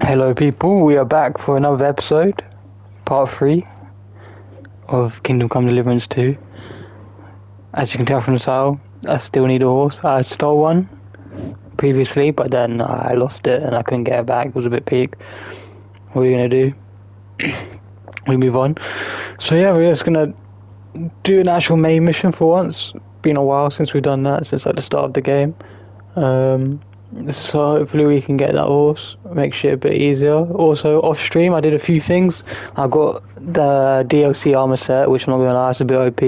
Hello, people. We are back for another episode, part 3 of Kingdom Come Deliverance 2. As you can tell from the title, I still need a horse. I stole one previously, but then I lost it and I couldn't get it back. It was a bit peak. What are we gonna do? We move on. So yeah, we're just gonna do an actual main mission for once. Been a while since we've done that, since like the start of the game. So hopefully we can get that horse, make shit a bit easier. Also, off stream, I did a few things. I got the DLC armor set, which I'm not gonna lie, it's a bit OP.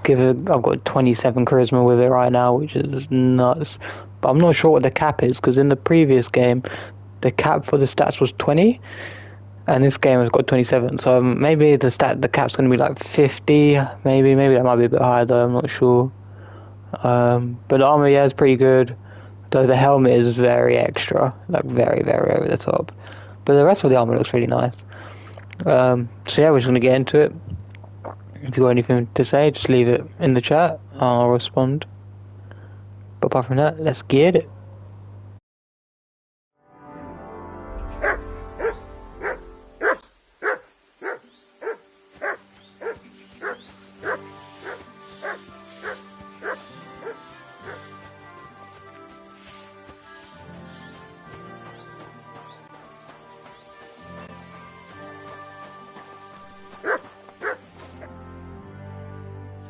I've got 27 charisma with it right now, which is nuts. But I'm not sure what the cap is, because in the previous game, the cap for the stats was 20, and this game has got 27. So maybe the cap's gonna be like 50. Maybe that might be a bit higher though. I'm not sure. But the armor, yeah, is pretty good. Though the helmet is very extra, like very, very over the top. But the rest of the armor looks really nice. So yeah, we're just gonna get into it. If you got anything to say, just leave it in the chat. I'll respond. But apart from that, let's get it.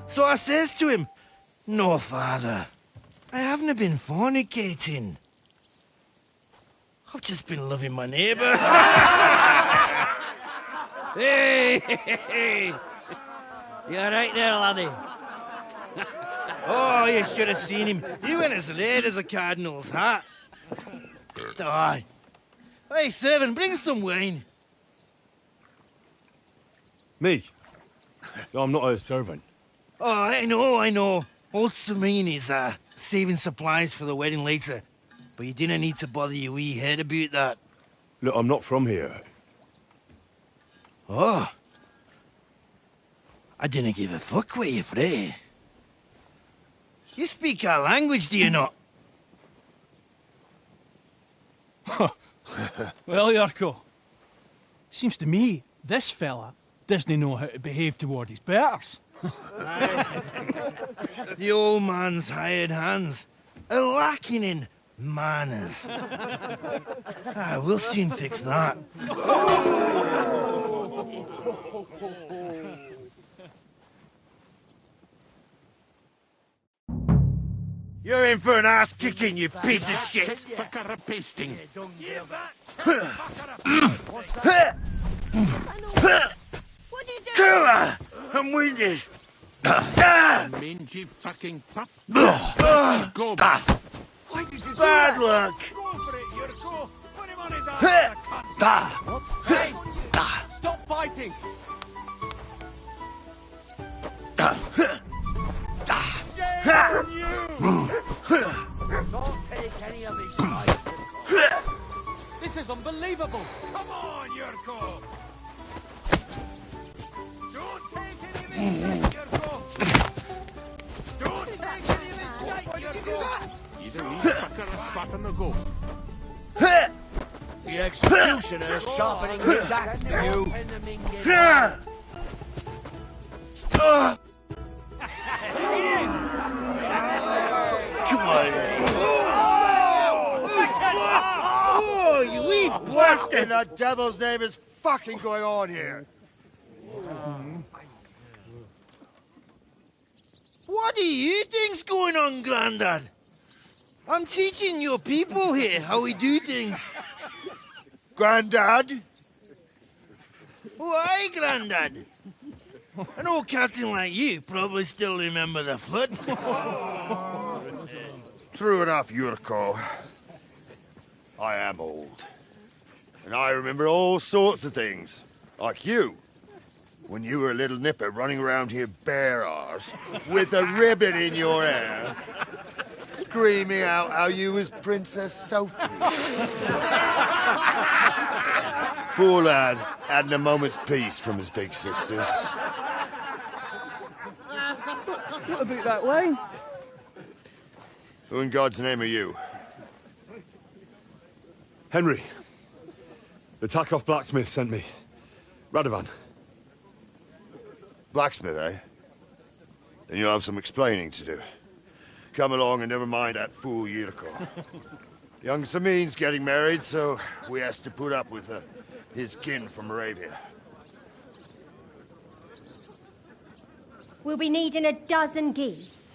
So I says to him, "No, father, I haven't been fornicating. I've just been loving my neighbour." Hey! You alright there, laddie? Oh, you should have seen him. He went as red as a cardinal's hat. Aye. Hey, servant, bring some wine. Me? I'm not a servant. Oh, I know. Old Serene is saving supplies for the wedding later. But you didn't need to bother your wee head about that. Look, I'm not from here. Oh. I didn't give a fuck what you frae. You speak our language, do you not? Well, Yurko, seems to me this fella doesn't know how to behave toward his betters. The old man's hired hands are lacking in manners. We'll soon fix that. You're in for an ass kicking, you piece of shit! Pasting. What do you do? Killer! I'm winded! Mangy fucking pup. Go back. Why did you do Bad luck! Go for it, Yurko! Put him on his ass! Hey! Stop fighting! Shame on you! Don't take any of his life. This is unbelievable! Come on, Yurko! Don't take any of his shit, Yurko! Don't take any of his shit, Why did you do that? Either he fucker or spot on the go. The executioner's sharpening his axe to you. Come on! Oh, you wee What in bastard! the devil's name is fucking going on here? What do you think's going on, Grandad? I'm teaching your people here how we do things. Grandad? Why, Grandad? An old captain like you probably still remember the flood. True enough, Yurko. I am old. And I remember all sorts of things. Like you. When you were a little nipper running around here bare arse, with a ribbon in your hair, screaming out how you was Princess Sophie. Poor lad, hadn't a moment's peace from his big sisters. What about that wine? Who in God's name are you? Henry. The Takeoff blacksmith sent me. Radovan. Blacksmith, eh? Then you'll have some explaining to do. Come along and never mind that fool Yurko. Young Samin's getting married, so we has to put up with his kin from Moravia. We'll be needing a dozen geese.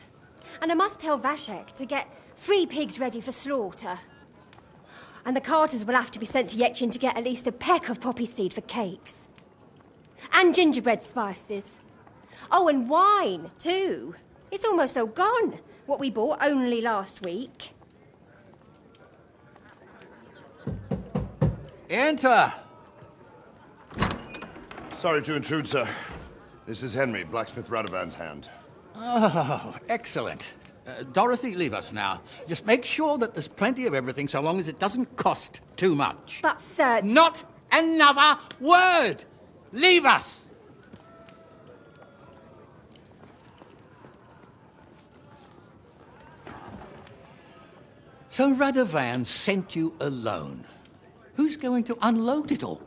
And I must tell Vashek to get 3 pigs ready for slaughter. And the carters will have to be sent to Yechin to get at least a peck of poppy seed for cakes. And gingerbread spices. Oh, and wine, too. It's almost all gone, what we bought only last week. Enter! Sorry to intrude, sir. This is Henry, blacksmith Radovan's hand. Oh, excellent. Dorothy, leave us now. Just make sure that there's plenty of everything so long as it doesn't cost too much. But, sir... Not another word! Leave us! So Radovan sent you alone. Who's going to unload it all?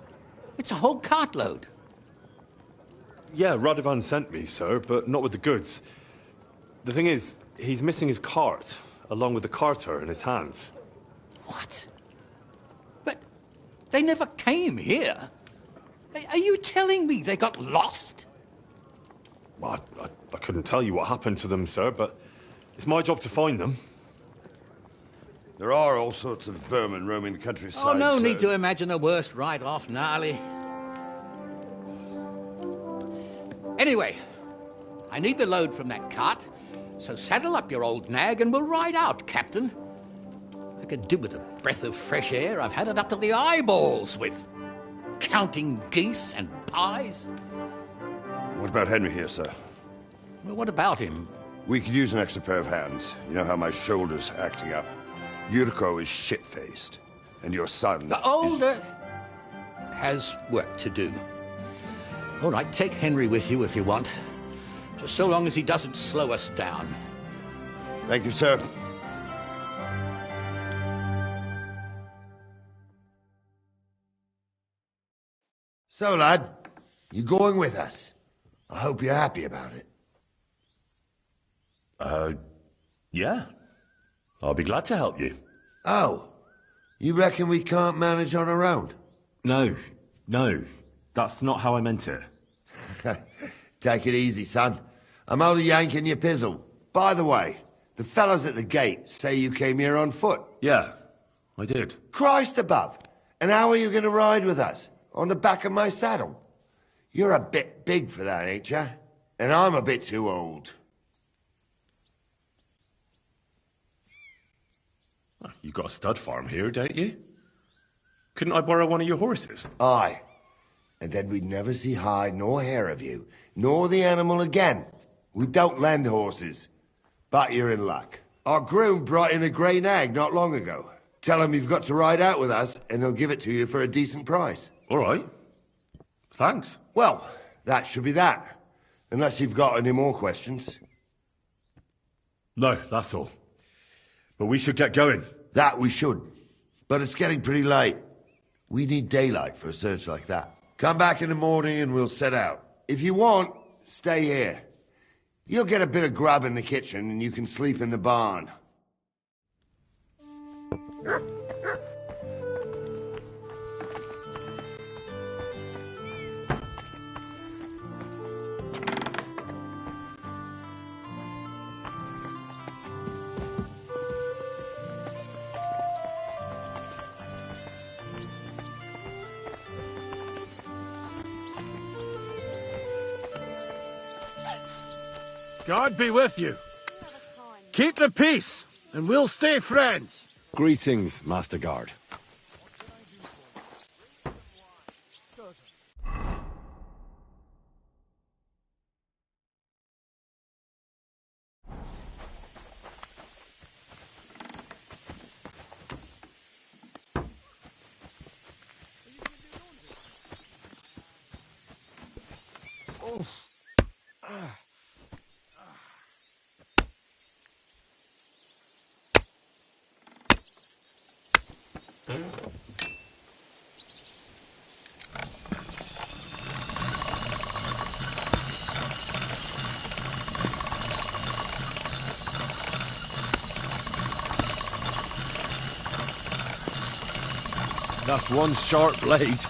It's a whole cartload. Yeah, Radovan sent me, sir, but not with the goods. The thing is, he's missing his cart, along with the carter in his hands. What? But they never came here. Are you telling me they got lost? Well, I couldn't tell you what happened to them, sir, but it's my job to find them. There are all sorts of vermin roaming the countryside. Oh, no so... need to imagine the worst right off, gnarly. Anyway, I need the load from that cart, so saddle up your old nag and we'll ride out, Captain. I could do with a breath of fresh air. I've had it up to the eyeballs with counting geese and pies. What about Henry here, sir? Well, what about him? We could use an extra pair of hands. You know how my shoulder's acting up. Yurko is shit-faced, and your son... The older has work to do. All right, take Henry with you if you want. Just so long as he doesn't slow us down. Thank you, sir. So, lad, you going with us? I hope you're happy about it. Yeah. I'll be glad to help you. Oh, you reckon we can't manage on our own? No, that's not how I meant it. Take it easy, son. I'm only yanking your pizzle. By the way, the fellas at the gate say you came here on foot. Yeah, I did. Christ above. And how are you going to ride with us? On the back of my saddle? You're a bit big for that, ain't ya? And I'm a bit too old. You got a stud farm here, don't you? Couldn't I borrow one of your horses? Aye. And then we'd never see hide nor hair of you, nor the animal again. We don't lend horses. But you're in luck. Our groom brought in a grey nag not long ago. Tell him you've got to ride out with us, and he'll give it to you for a decent price. All right. Thanks. Well, that should be that. Unless you've got any more questions. No, that's all. But we should get going. That we should. But it's getting pretty late. We need daylight for a search like that. Come back in the morning and we'll set out. If you want, stay here. You'll get a bit of grub in the kitchen and you can sleep in the barn. God be with you. Keep the peace, and we'll stay friends. Greetings, Master Guard. That's one sharp blade.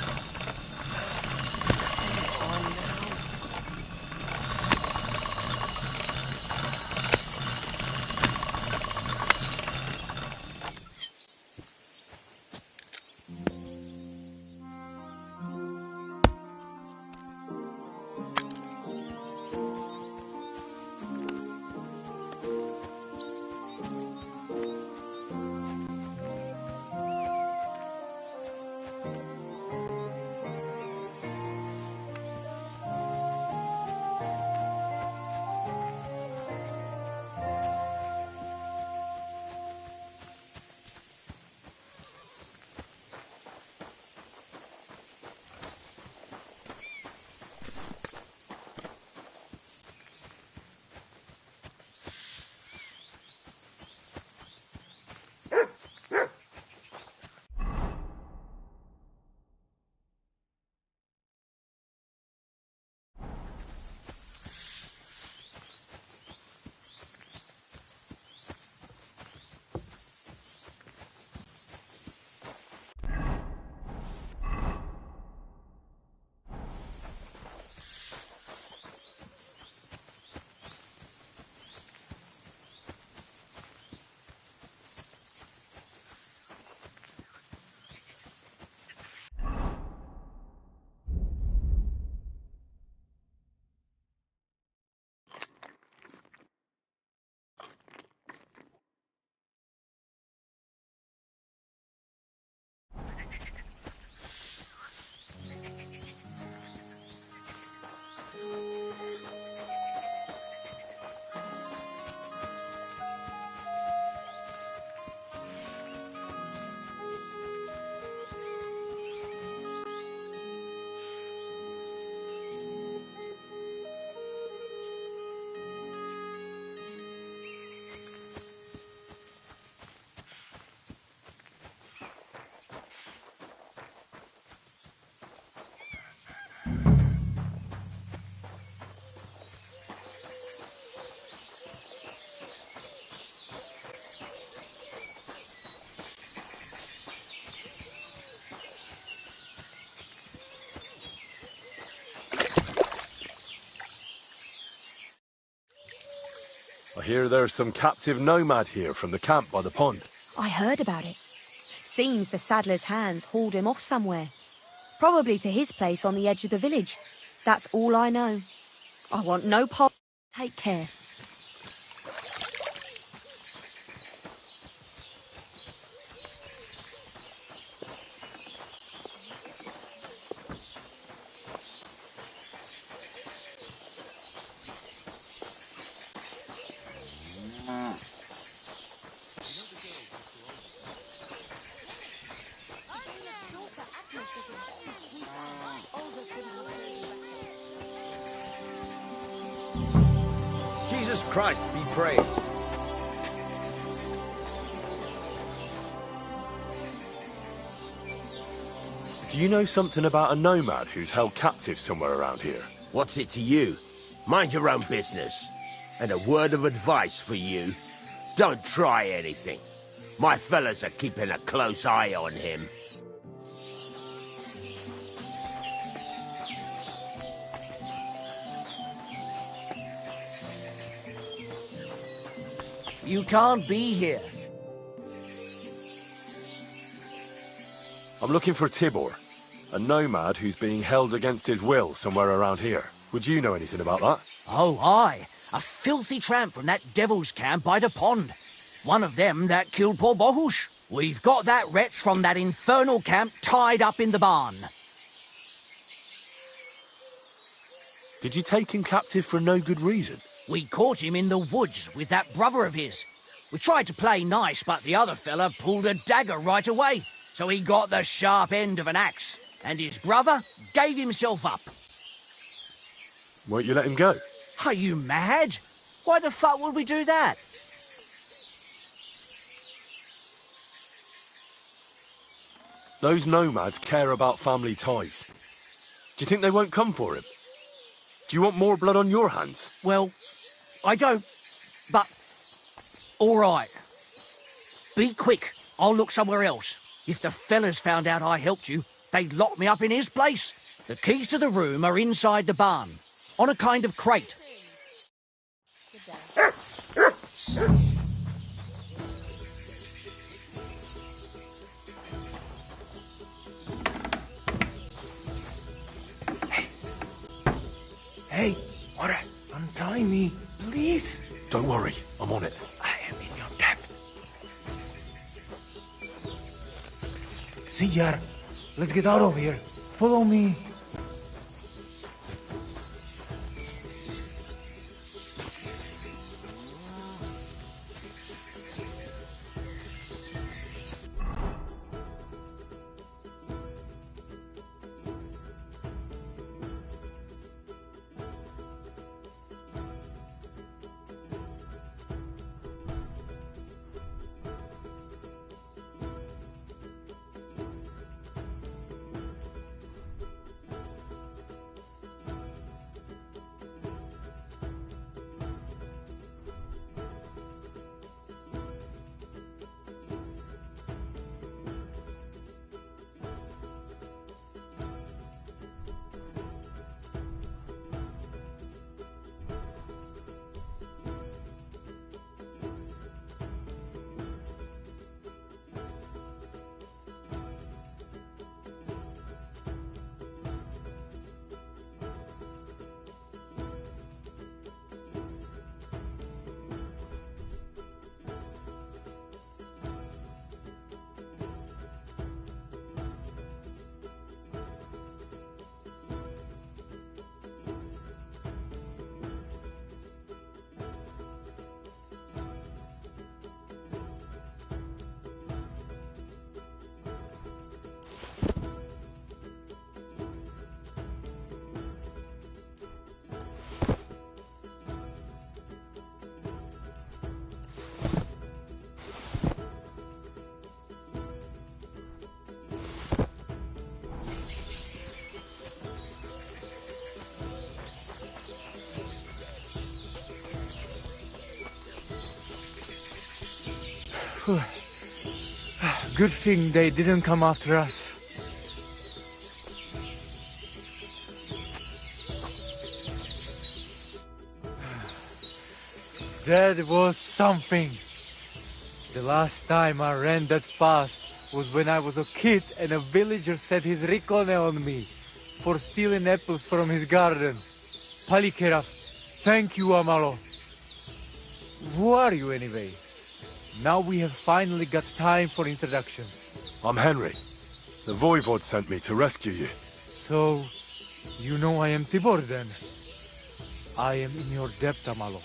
I hear there's some captive nomad here from the camp by the pond. I heard about it. Seems the saddler's hands hauled him off somewhere. Probably to his place on the edge of the village. That's all I know. I want no part. Take care. Jesus Christ be praised. Do you know something about a nomad who's held captive somewhere around here? What's it to you? Mind your own business. And a word of advice for you. Don't try anything. My fellas are keeping a close eye on him. You can't be here. I'm looking for Tibor, a nomad who's being held against his will somewhere around here. Would you know anything about that? Oh, aye. A filthy tramp from that devil's camp by the pond. One of them that killed poor Bohush. We've got that wretch from that infernal camp tied up in the barn. Did you take him captive for no good reason? We caught him in the woods with that brother of his. We tried to play nice, but the other fella pulled a dagger right away. So he got the sharp end of an axe. And his brother gave himself up. Won't you let him go? Are you mad? Why the fuck would we do that? Those nomads care about family ties. Do you think they won't come for him? Do you want more blood on your hands? Well, I don't, but... all right. Be quick. I'll look somewhere else. If the fellas found out I helped you, they'd lock me up in his place. The keys to the room are inside the barn, on a kind of crate. Hey, what? Untie me, please. Don't worry, I'm on it. I am in your debt. See, Yar, let's get out of here. Follow me. Good thing they didn't come after us. That was something. The last time I ran that fast was when I was a kid and a villager set his ricone on me for stealing apples from his garden. Palikeraf, thank you, Amalo. Who are you anyway? Now we have finally got time for introductions. I'm Henry. The Voivod sent me to rescue you. So, you know I am Tibor then? I am in your debt, Amalo.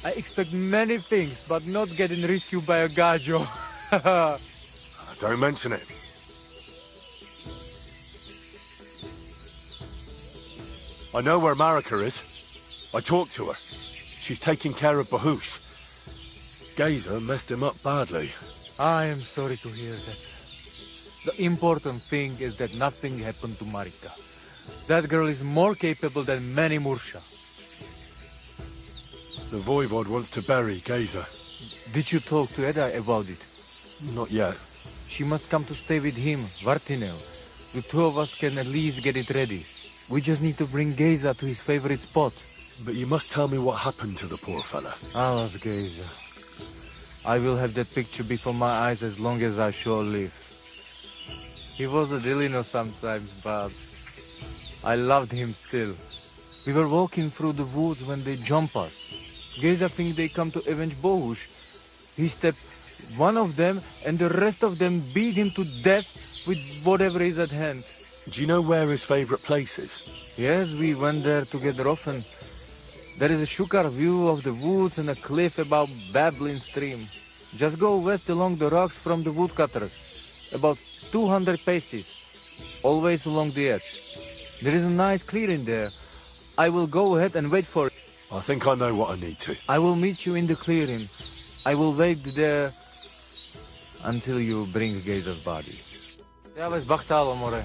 I expect many things, but not getting rescued by a gajo. Don't mention it. I know where Marika is. I talked to her. She's taking care of Bahush. Gazer messed him up badly. I am sorry to hear that. The important thing is that nothing happened to Marika. That girl is more capable than many Mursha. The Voivod wants to bury Gazer. Did you talk to Eda about it? Not yet. She must come to stay with him, Vartinel. The two of us can at least get it ready. We just need to bring Gazer to his favorite spot. But you must tell me what happened to the poor fella. Alas, Gazer. I will have that picture before my eyes as long as I shall live. He was a Delino sometimes, but I loved him still. We were walking through the woods when they jump us. Gazer think they come to avenge Bohush. He stepped one of them, and the rest of them beat him to death with whatever is at hand. Do you know where his favorite place is? Yes, we went there together often. There is a shukar view of the woods and a cliff above babbling stream. Just go west along the rocks from the woodcutters. About 200 paces. Always along the edge. There is a nice clearing there. I will go ahead and wait for it. I think I know what I need to. I will meet you in the clearing. I will wait there until you bring Gazer's body. Ja, bez bachtalo, more.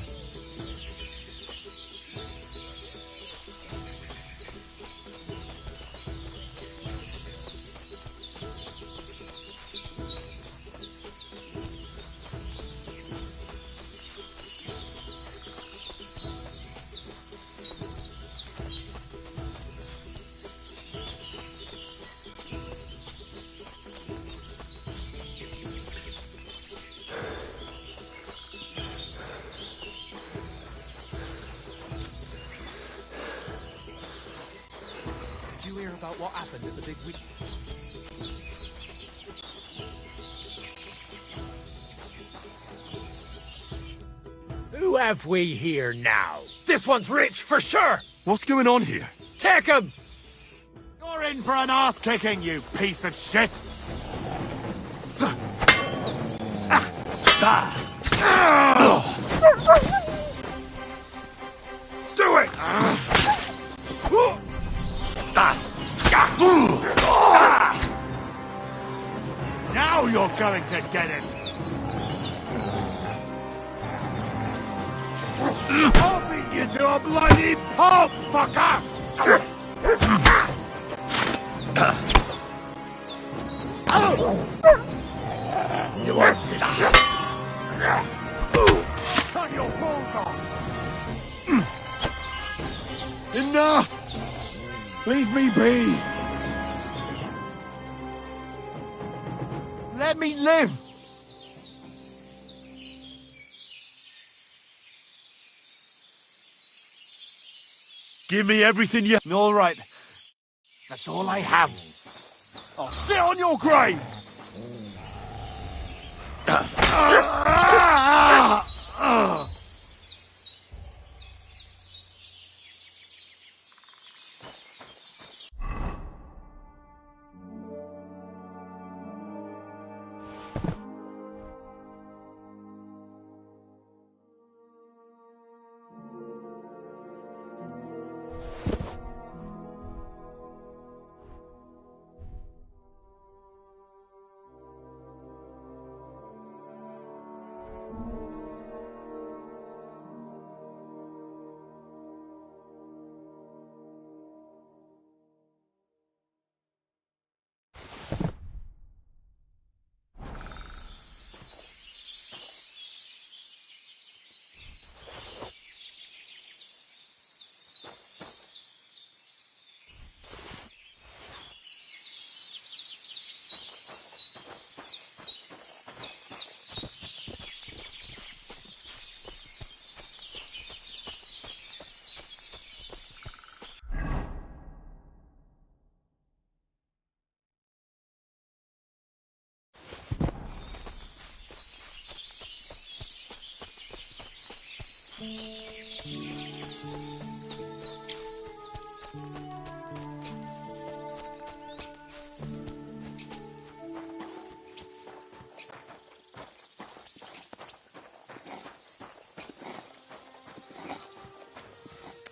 about what happened at the big week. Who have we here now? This one's rich, for sure! What's going on here? Take him! You're in for an ass-kicking, you piece of shit! Do it! Now you're going to get it! I'll beat you to a bloody pulp, fucker! You want it? Cut your balls off! Enough! Leave me be! Let me live! Give me everything you... All right. That's all I have. I'll sit on your grave!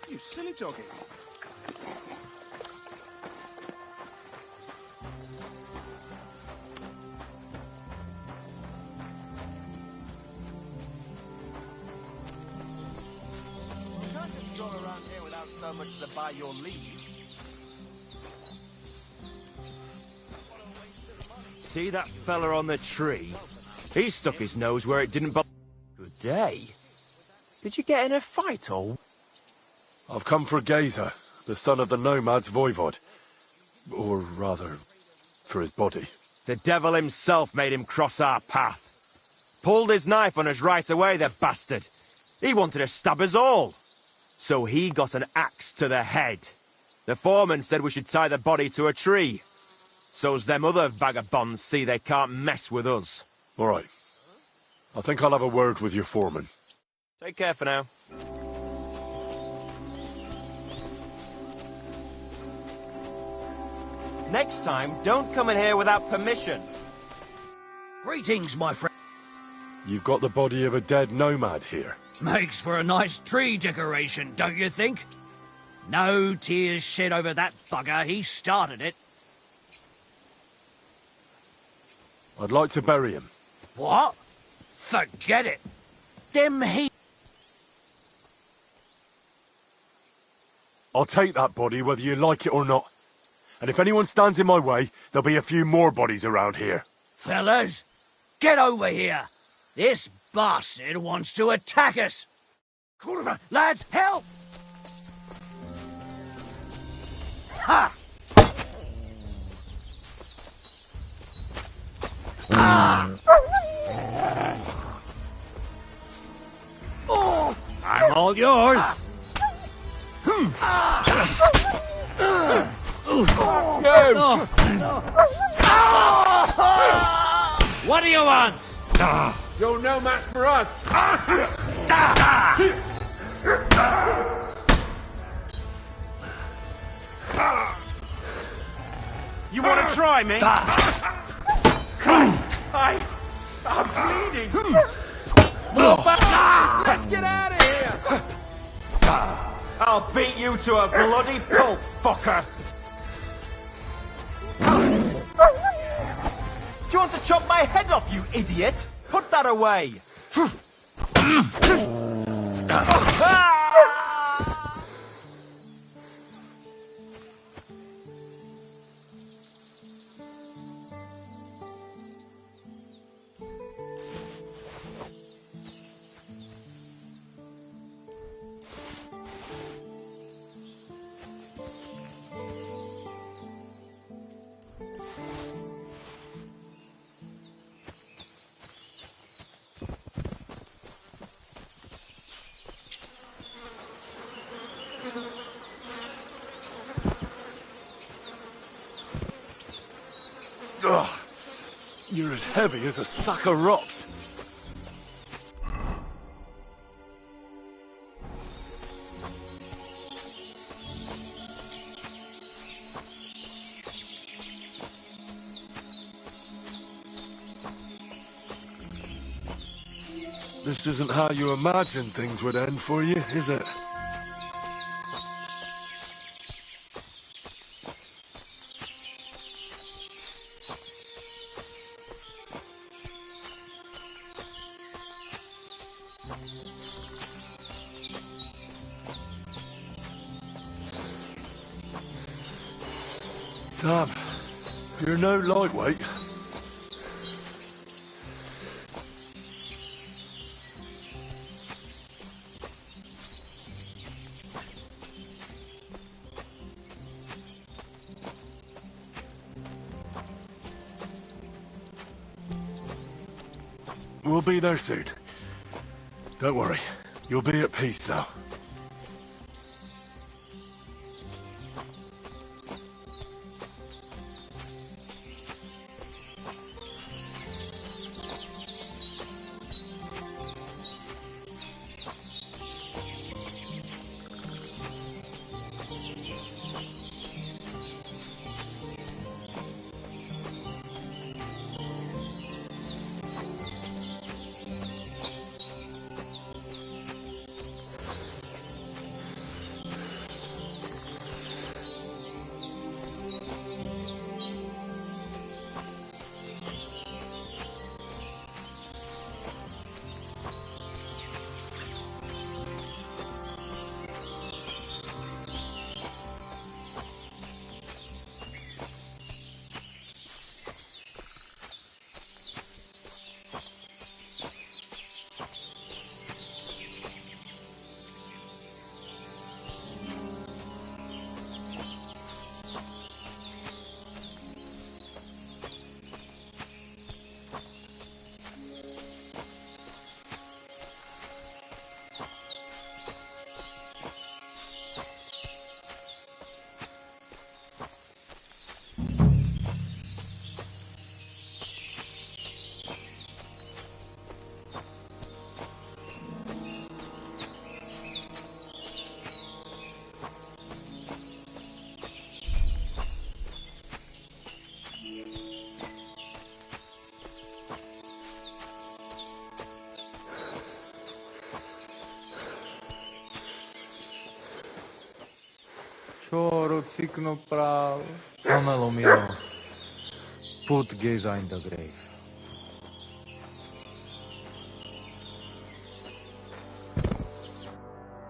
You silly doggy. You can't just stroll around here without so much as a by your leave. See that fella on the tree? He stuck his nose where it didn't belong. Good day. Did you get in a fight or... I've come for Gazer, the son of the nomad's voivod. Or rather, for his body. The devil himself made him cross our path. Pulled his knife on us right away, the bastard. He wanted to stab us all. So he got an axe to the head. The foreman said we should tie the body to a tree. So's them other vagabonds see they can't mess with us. All right. I think I'll have a word with your foreman. Take care for now. Next time, don't come in here without permission. Greetings, my friend. You've got the body of a dead nomad here. Makes for a nice tree decoration, don't you think? No tears shed over that bugger. He started it. I'd like to bury him. What? Forget it. Them he... I'll take that body whether you like it or not. And if anyone stands in my way, there'll be a few more bodies around here. Fellas, get over here. This bastard wants to attack us. Lads, help! Ha! Oh! I'm all yours. What do you want? You're no match for us. You want to try me? Christ! I'm bleeding! Move back! Let's get out of here! I'll beat you to a bloody pulp, fucker! Do you want to chop my head off, you idiot? Put that away! Ugh. You're as heavy as a sack of rocks. This isn't how you imagined things would end for you, is it? Damn, you're no lightweight. We'll be there soon. Don't worry, you'll be at peace now. Choro, cikno prav. Pamelo mio, put Geza in the grave.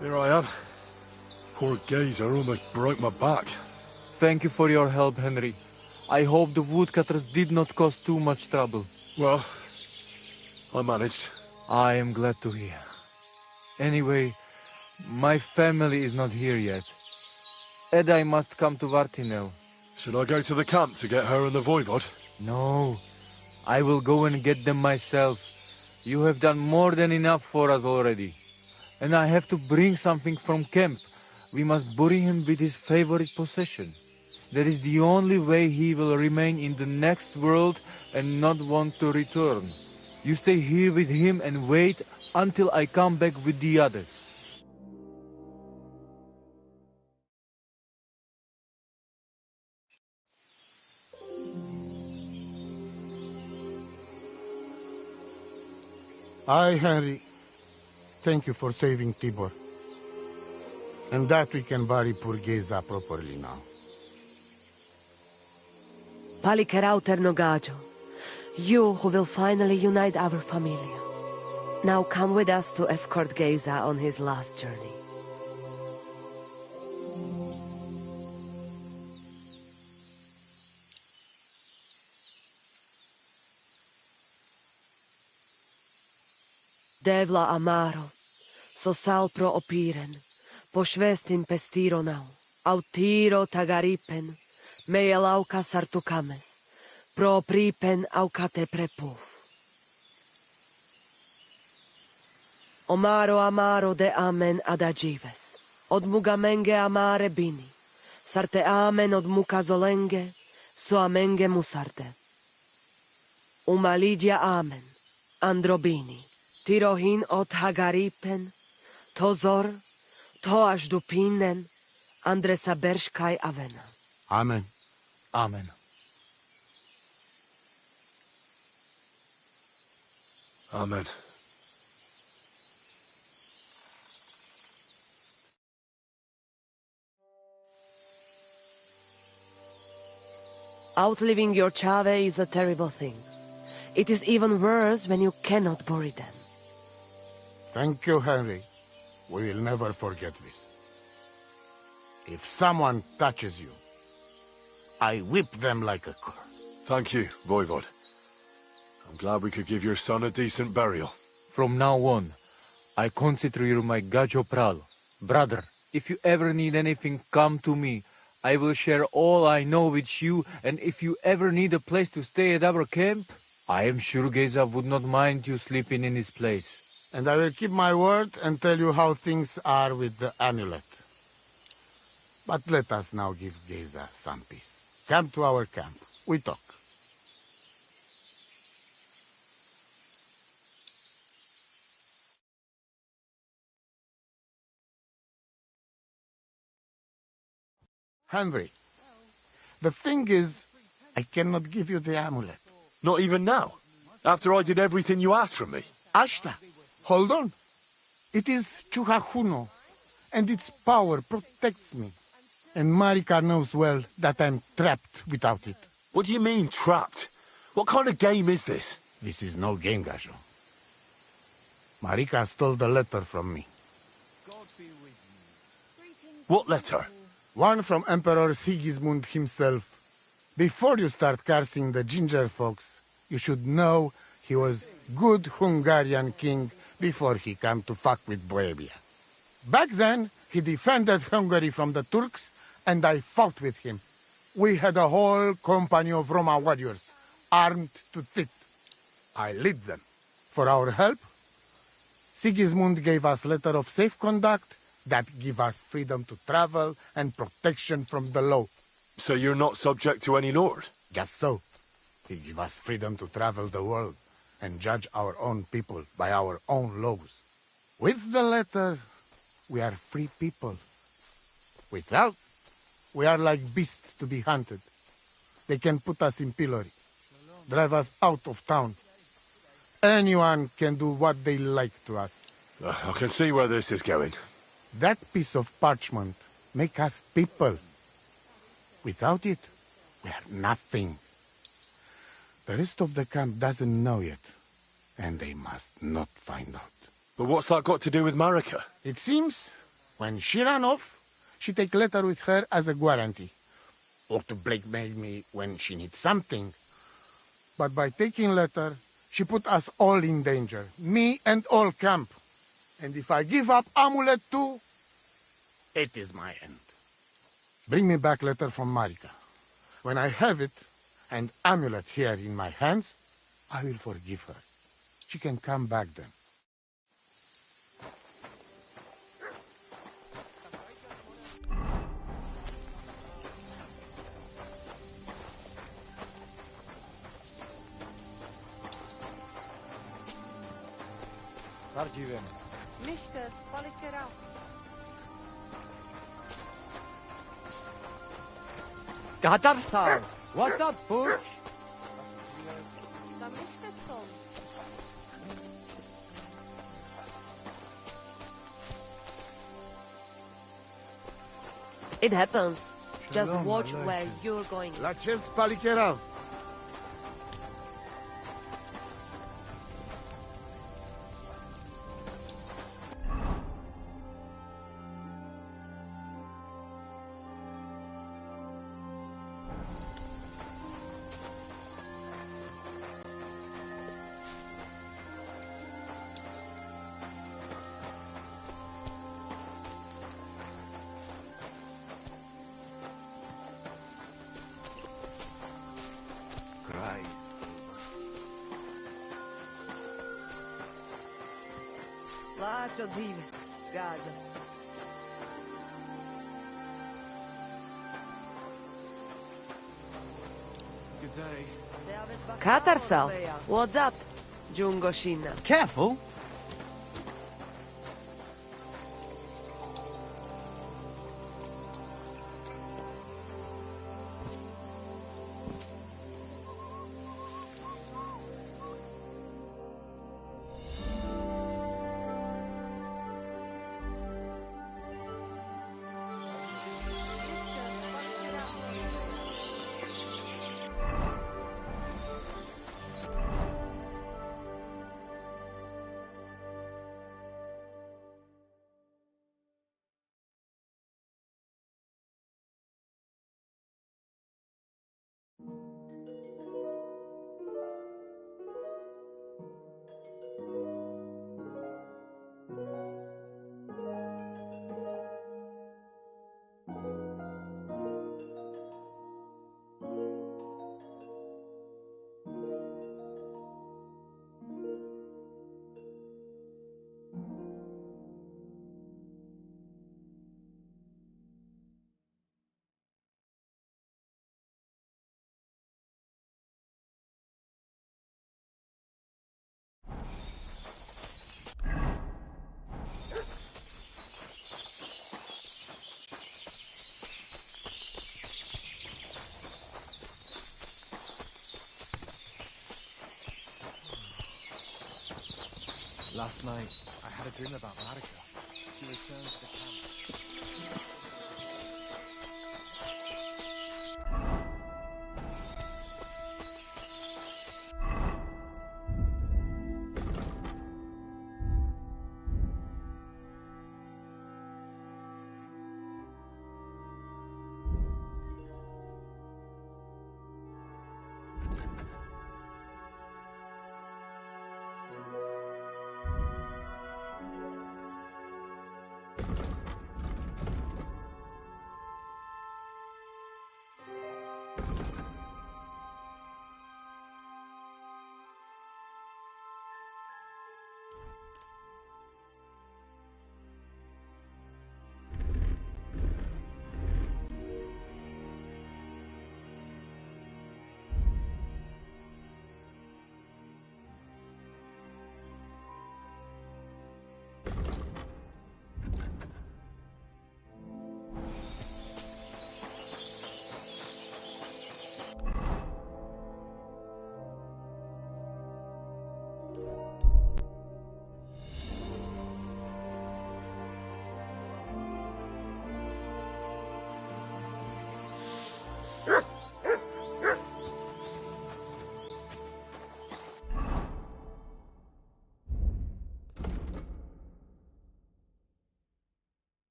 Here I am. Poor Gazer almost broke my back. Thank you for your help, Henry. I hope the woodcutters did not cause too much trouble. Well, I managed. I am glad to hear. Anyway, my family is not here yet. Edai must come to Vartinel. Should I go to the camp to get her and the voivod? No, I will go and get them myself. You have done more than enough for us already. And I have to bring something from camp. We must bury him with his favorite possession. That is the only way he will remain in the next world and not want to return. You stay here with him and wait until I come back with the others. I, Henry, thank you for saving Tibor. And that we can bury poor Geza properly now. Palikerauter Nogajo, you who will finally unite our familia. Now come with us to escort Geza on his last journey. Devla amaro, so sal pro opiren, pošvestin pestironau, autiro tagaripen, meelauka sartukames, pro pripen aukate prepuf. Omaro amaro de amen adagives, od mugamenge amare bini, sarte amen od mukazolenge, so amenge musarte. Umalidia amen, androbini. Tirohin od hagaripen, tozor, toaš dupinen, andresa berškaj avena. Amen. Amen. Amen. Outliving your chave is a terrible thing. It is even worse when you cannot bury them. Thank you, Henry. We will never forget this. If someone touches you, I whip them like a cur. Thank you, Voivod. I'm glad we could give your son a decent burial. From now on, I consider you my Gajo Pral. Brother, if you ever need anything, come to me. I will share all I know with you, and if you ever need a place to stay at our camp, I am sure Geza would not mind you sleeping in his place. And I will keep my word and tell you how things are with the amulet. But let us now give Geza some peace. Come to our camp. We talk. Henry, the thing is, I cannot give you the amulet. Not even now? After I did everything you asked from me? Ashta, hold on. It is Chuhajuno, and its power protects me. And Marika knows well that I'm trapped without it. What do you mean, trapped? What kind of game is this? This is no game, Gajo. Marika stole the letter from me. What letter? One from Emperor Sigismund himself. Before you start cursing the ginger folks, you should know he was good Hungarian king before he came to fuck with Bohemia. Back then, he defended Hungary from the Turks, and I fought with him. We had a whole company of Roma warriors, armed to teeth. I lead them. For our help, Sigismund gave us letter of safe conduct that give us freedom to travel and protection from the law. So you're not subject to any lord? Just so. He give us freedom to travel the world and judge our own people by our own laws. With the letter, we are free people. Without, we are like beasts to be hunted. They can put us in pillory, drive us out of town. Anyone can do what they like to us. I can see where this is going. That piece of parchment make us people. Without it, we are nothing. The rest of the camp doesn't know yet, and they must not find out. But what's that got to do with Marika? It seems, when she ran off, she take letter with her as a guarantee, or to blackmail me when she needs something. But by taking letter, she put us all in danger, me and all camp. And if I give up amulet too, it is my end. Bring me back letter from Marika. When I have it, and amulet here in my hands, I will forgive her. She can come back then. Prawdziwym. Mister, palikera. Katarsan! What's up, Pooch? Da mister son. It happens. Just Shalom watch Aleichem. where you're going. La chest palikera. Lacho divi. Gaga. Good day. Katarsal. What's up? Jungo Shinna. Careful. Last night, I had a dream about Marika. She returned to the camp.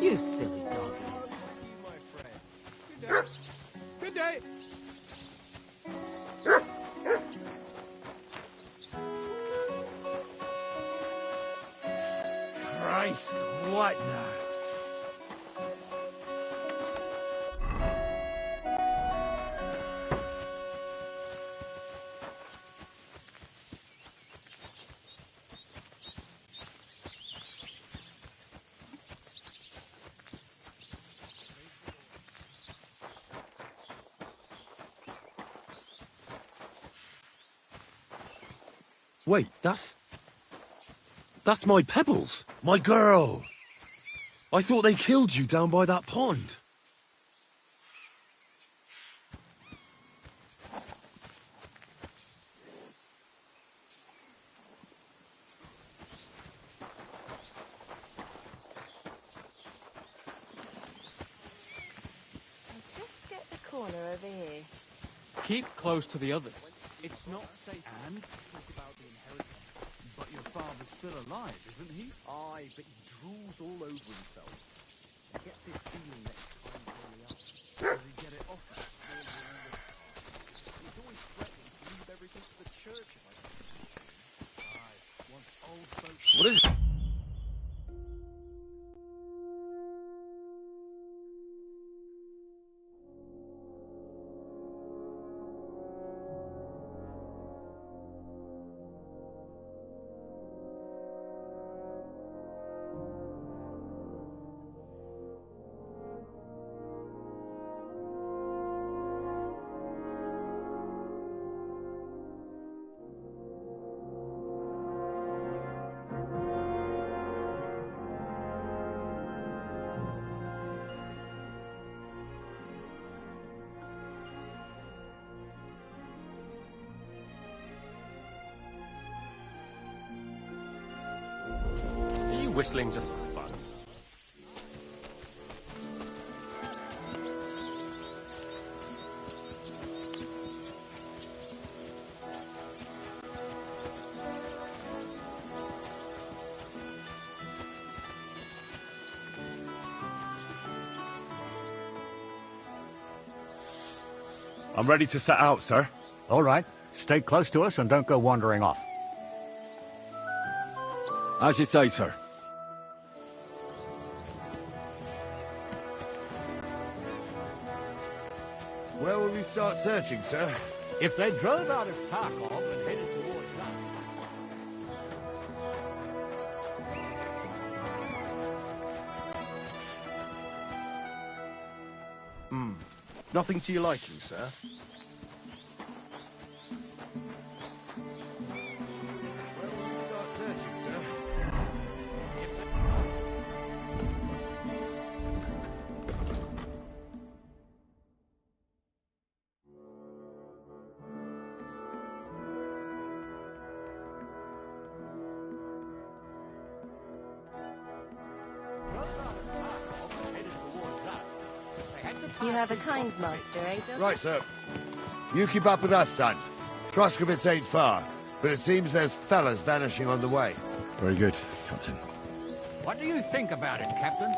You silly doggy. Good day. Good day. Christ, what the... Wait, that's my Pebbles, my girl. I thought they killed you down by that pond. Just get the corner over here. Keep close to the others. It's not safe. And talk about the inheritance. But your father's still alive, isn't he? Aye, but he drools all over himself. I get this feeling that it's time to hurry up. Does he get it off that? He's always threatening to leave everything to the church if I can. Aye, once old folks... What is it? Are you whistling just for fun? I'm ready to set out, sir. All right. Stay close to us and don't go wandering off. As you say, sir. Where will we start searching, sir? If they drove out of Tarkov and headed towards us... Nothing to your liking, sir? You have a kind master, eh, Doug? Right, sir. You keep up with us, son. Troskovitz ain't far, but it seems there's fellas vanishing on the way. Very good, Captain. What do you think about it, Captain?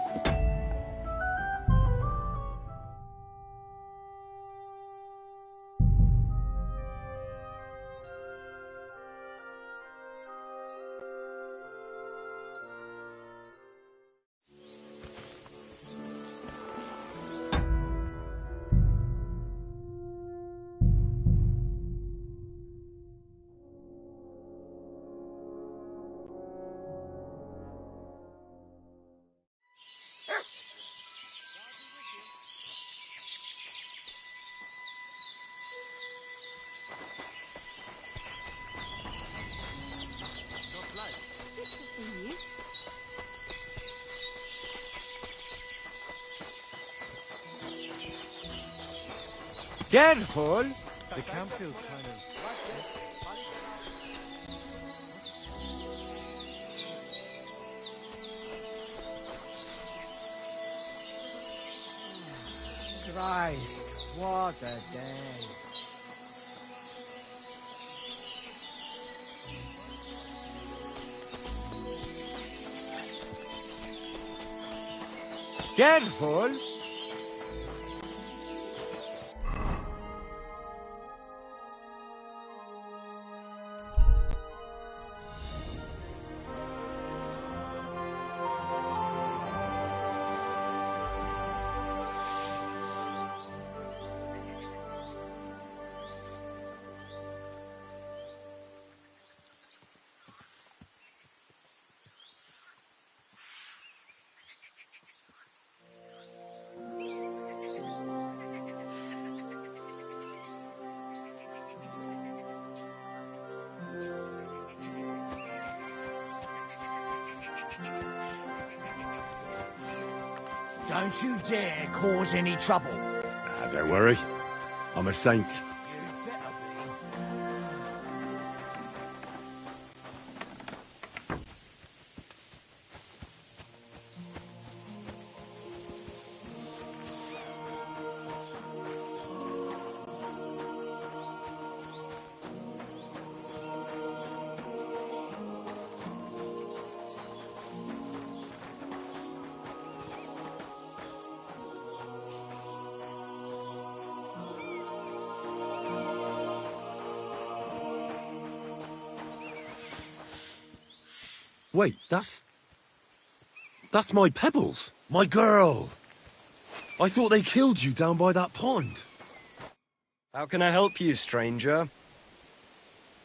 Careful! The camp feels kind of... Christ, what a day. Careful! Don't you dare cause any trouble. Don't worry. I'm a saint. Wait, that's my Pebbles. My girl. I thought they killed you down by that pond. How can I help you, stranger?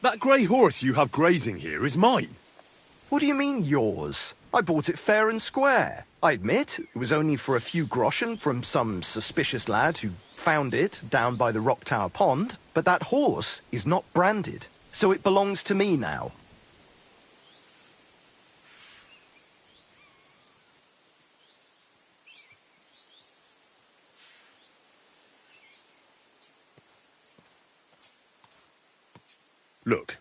That grey horse you have grazing here is mine. What do you mean, yours? I bought it fair and square. I admit, it was only for a few groschen from some suspicious lad who found it down by the Rock Tower Pond, but that horse is not branded, so it belongs to me now. Look,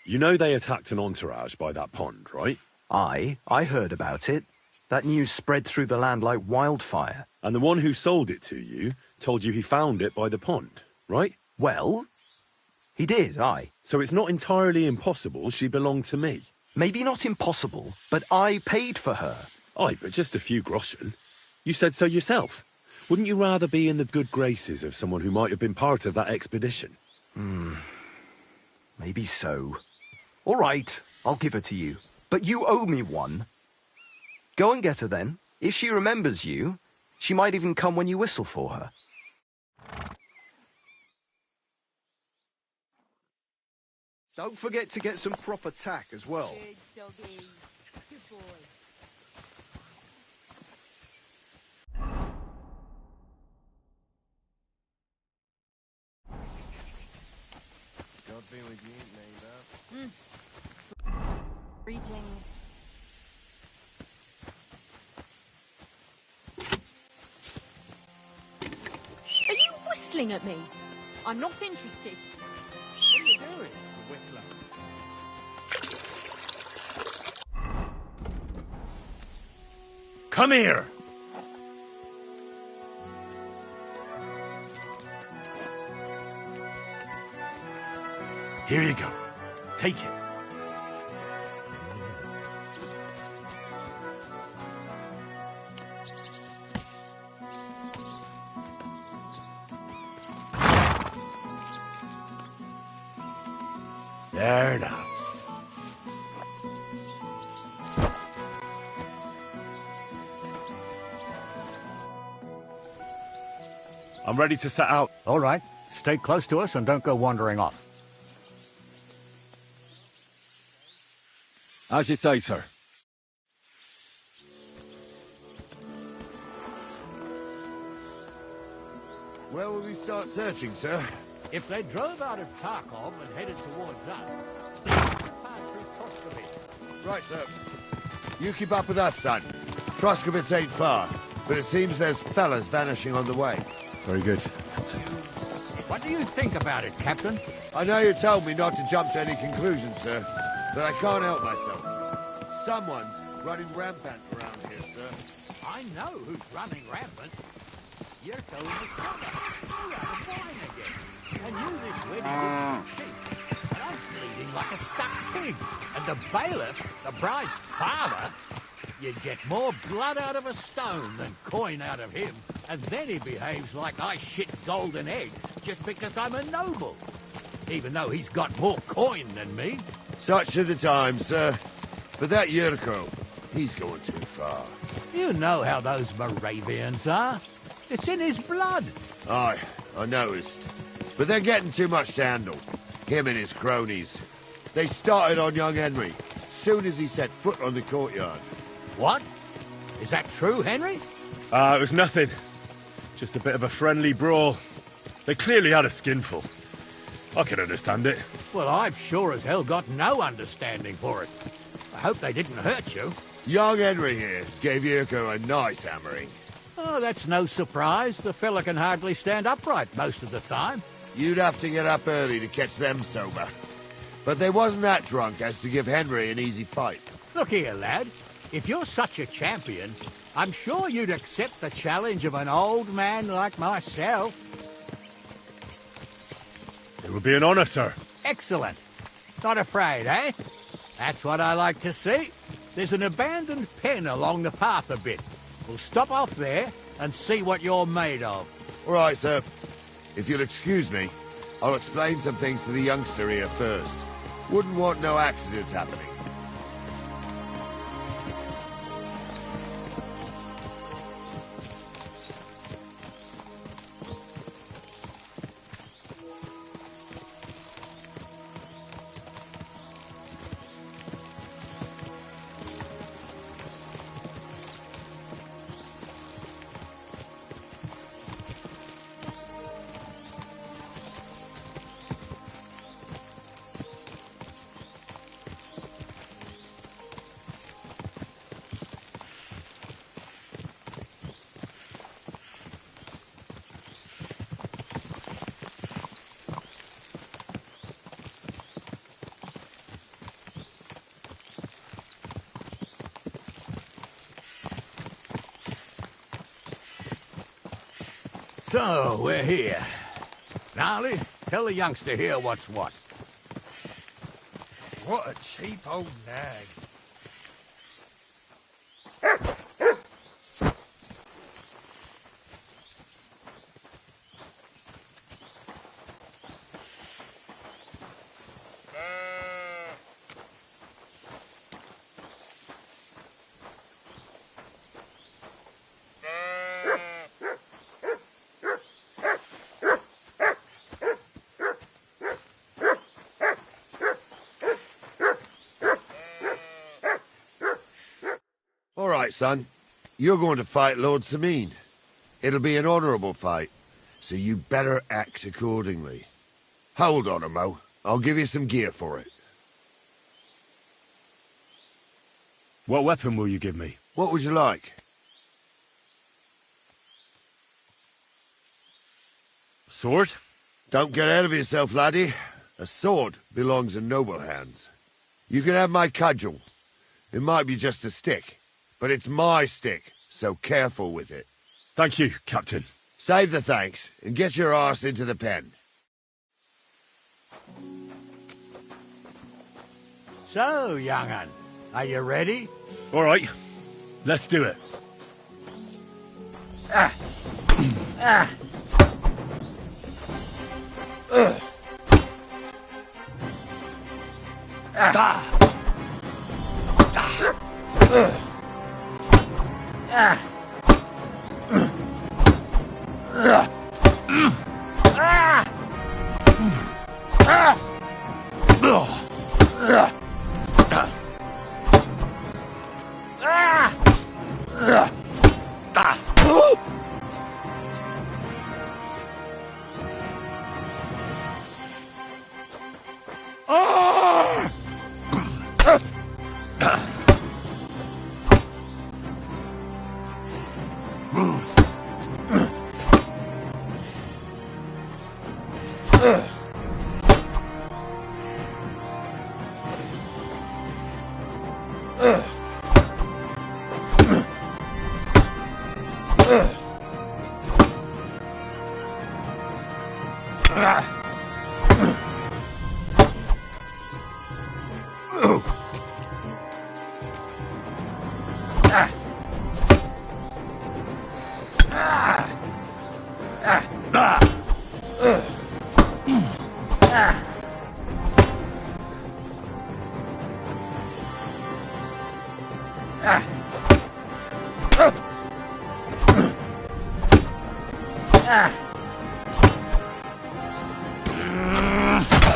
you know they attacked an entourage by that pond, right? I heard about it. That news spread through the land like wildfire. And the one who sold it to you told you he found it by the pond, right? Well, he did, aye. So it's not entirely impossible she belonged to me. Maybe not impossible, but I paid for her. Aye, but just a few groschen. You said so yourself. Wouldn't you rather be in the good graces of someone who might have been part of that expedition? Maybe so. All right, I'll give her to you. But you owe me one. Go and get her then. If she remembers you, she might even come when you whistle for her. Don't forget to get some proper tack as well. Good doggy. Good boy. God be with you, neighbor. Greetings. Are you whistling at me? I'm not interested. What are you doing, Whistler? Come here! Here you go. Take it. There now. I'm ready to set out. All right. Stay close to us and don't go wandering off. As you say, sir. Where will we start searching, sir? If they drove out of Kharkov and headed towards us, they have to pass through Proskovitz. Right, sir. You keep up with us, son. Proskovitz ain't far, but it seems there's fellas vanishing on the way. Very good. What do you think about it, Captain? I know you told me not to jump to any conclusions, sir, but I can't help myself. Someone's running rampant around here, sir. I know who's running rampant. You're telling the summer. You're out of mourning again. And you this wedding with some sheep. And I'm bleeding like a stuck pig. And the bailiff, the bride's father, you'd get more blood out of a stone than coin out of him. And then he behaves like I shit golden eggs just because I'm a noble. Even though he's got more coin than me. Such are the times, sir. But that Yurko, he's going too far. You know how those Moravians are. It's in his blood. Aye, I noticed. But they're getting too much to handle. Him and his cronies. They started on young Henry, soon as he set foot on the courtyard. What? Is that true, Henry? It was nothing. Just a bit of a friendly brawl. They clearly had a skinful. I can understand it. Well, I've sure as hell got no understanding for it. hope they didn't hurt you. Young Henry here gave Yurko a nice hammering. Oh, that's no surprise. The fella can hardly stand upright most of the time. You'd have to get up early to catch them sober. But they wasn't that drunk as to give Henry an easy fight. Look here, lad. If you're such a champion, I'm sure you'd accept the challenge of an old man like myself. It would be an honor, sir. Excellent. Not afraid, eh? That's what I like to see. There's an abandoned pen along the path a bit. We'll stop off there and see what you're made of. All right, sir. If you'll excuse me, I'll explain some things to the youngster here first. Wouldn't want no accidents happening. So, we're here. Gnarly, tell the youngster here what's what. What a cheap old nag. All right, son. You're going to fight Lord Sameen. It'll be an honorable fight, so you better act accordingly. Hold on a mo. I'll give you some gear for it. What weapon will you give me? What would you like? Sword? Don't get ahead of yourself, laddie. A sword belongs in noble hands. You can have my cudgel. It might be just a stick, but it's my stick, so careful with it. Thank you, Captain. Save the thanks, and get your arse into the pen. So, young'un, are you ready? All right, let's do it. Ah. Ah. Ah.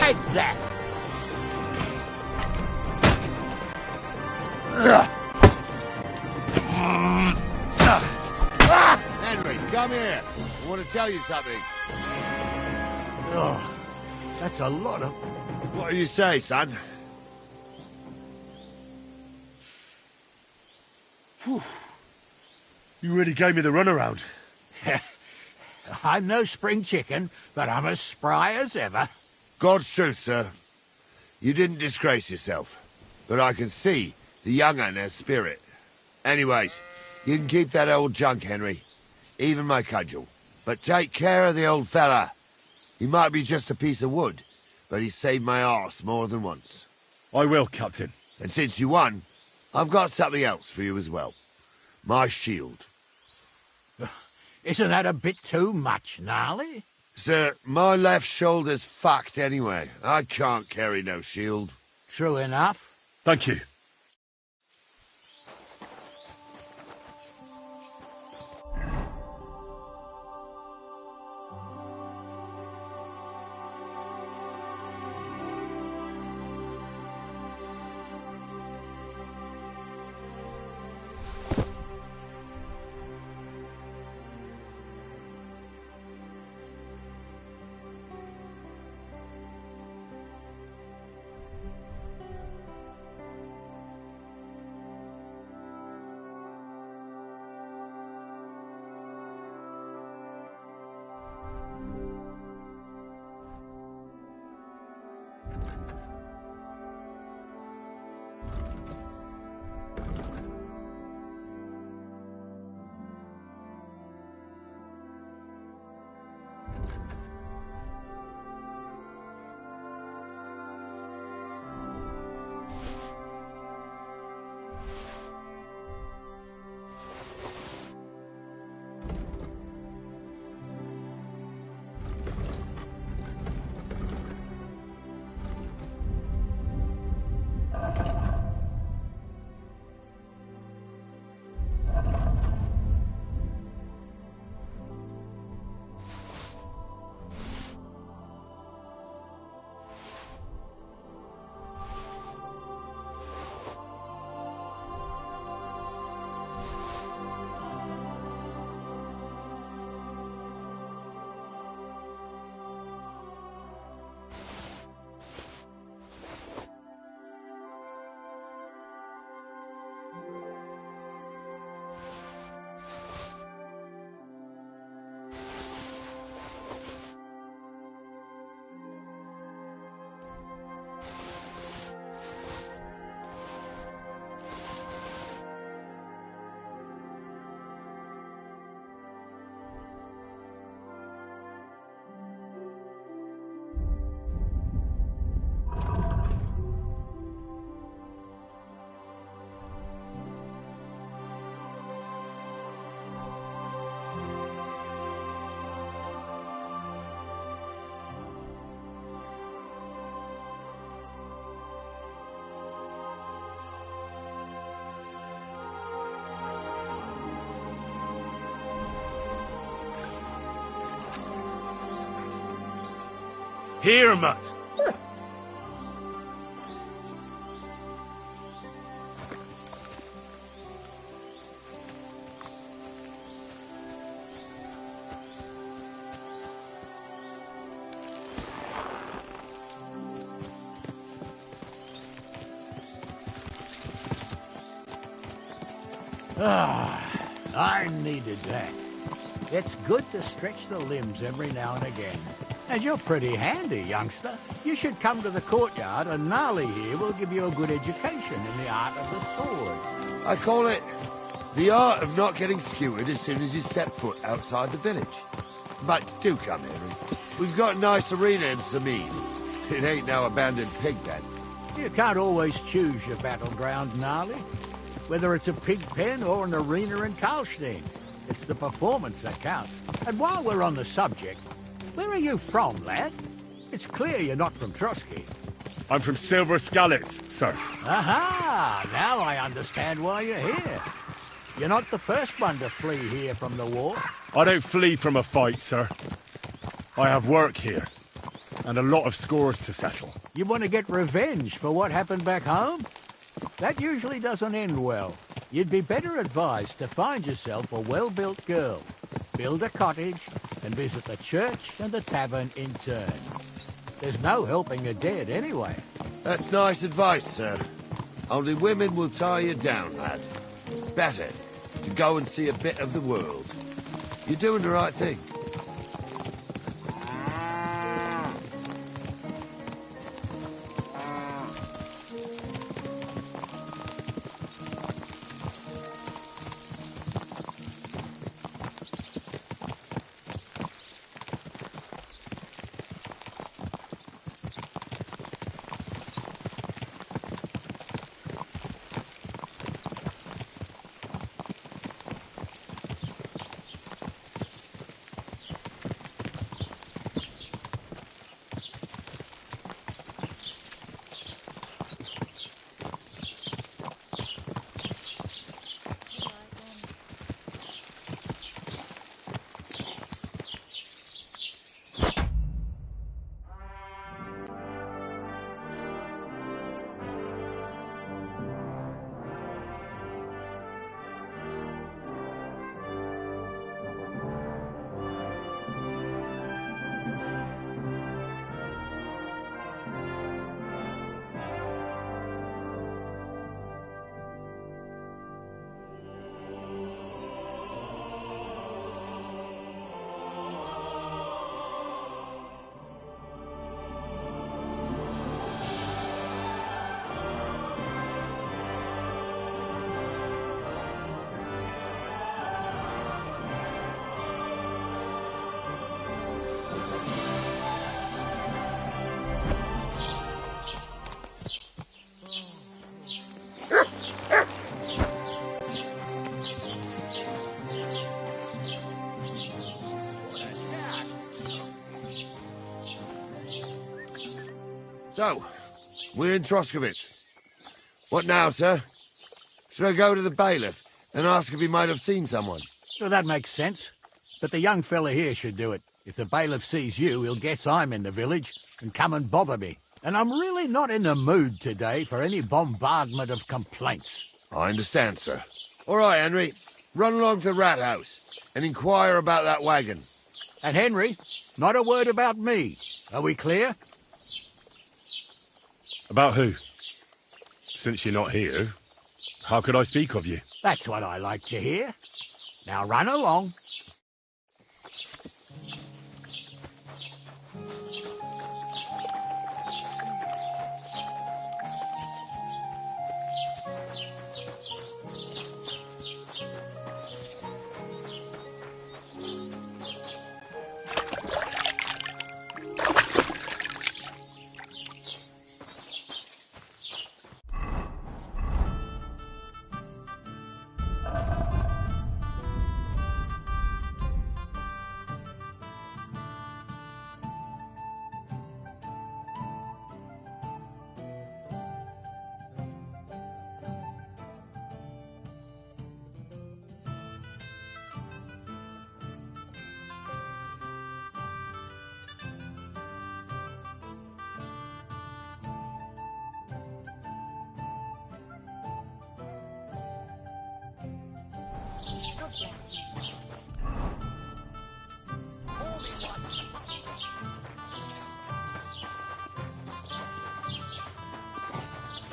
Take that! Henry, come here. I want to tell you something. Oh, that's a lot of... What do you say, son? Whew. You really gave me the runaround. I'm no spring chicken, but I'm as spry as ever. God's truth, sir. You didn't disgrace yourself, but I can see the young un has spirit. Anyways, you can keep that old junk, Henry. Even my cudgel. But take care of the old fella. He might be just a piece of wood, but he saved my arse more than once. I will, Captain. And since you won, I've got something else for you as well. My shield. Isn't that a bit too much, Gnarly? Sir, my left shoulder's fucked anyway. I can't carry no shield. True enough. Thank you. Here, Mutt. I needed that. It's good to stretch the limbs every now and again. And you're pretty handy, youngster. You should come to the courtyard, and Gnarly here will give you a good education in the art of the sword. I call it the art of not getting skewered as soon as you step foot outside the village. But do come, Henry. We've got a nice arena in Sameen. It ain't no abandoned pig pen. You can't always choose your battleground, Gnarly. Whether it's a pig pen or an arena in Karlstein, it's the performance that counts. And while we're on the subject, where are you from, lad? It's clear you're not from Trotsky. I'm from Silver Skallets, sir. Aha! Now I understand why you're here. You're not the first one to flee here from the war. I don't flee from a fight, sir. I have work here, and a lot of scores to settle. You want to get revenge for what happened back home? That usually doesn't end well. You'd be better advised to find yourself a well-built girl, build a cottage, and visit the church and the tavern in turn. There's no helping the dead anyway. That's nice advice, sir. Only women will tie you down, lad. Better to go and see a bit of the world. You're doing the right thing. So, we're in Troskowitz. What now, sir? Should I go to the bailiff and ask if he might have seen someone? Well, that makes sense. But the young fella here should do it. If the bailiff sees you, he'll guess I'm in the village and come and bother me. And I'm really not in the mood today for any bombardment of complaints. I understand, sir. All right, Henry. Run along to the rat house and inquire about that wagon. And Henry, not a word about me. Are we clear? About who? Since you're not here, how could I speak of you? That's what I like to hear. Now run along.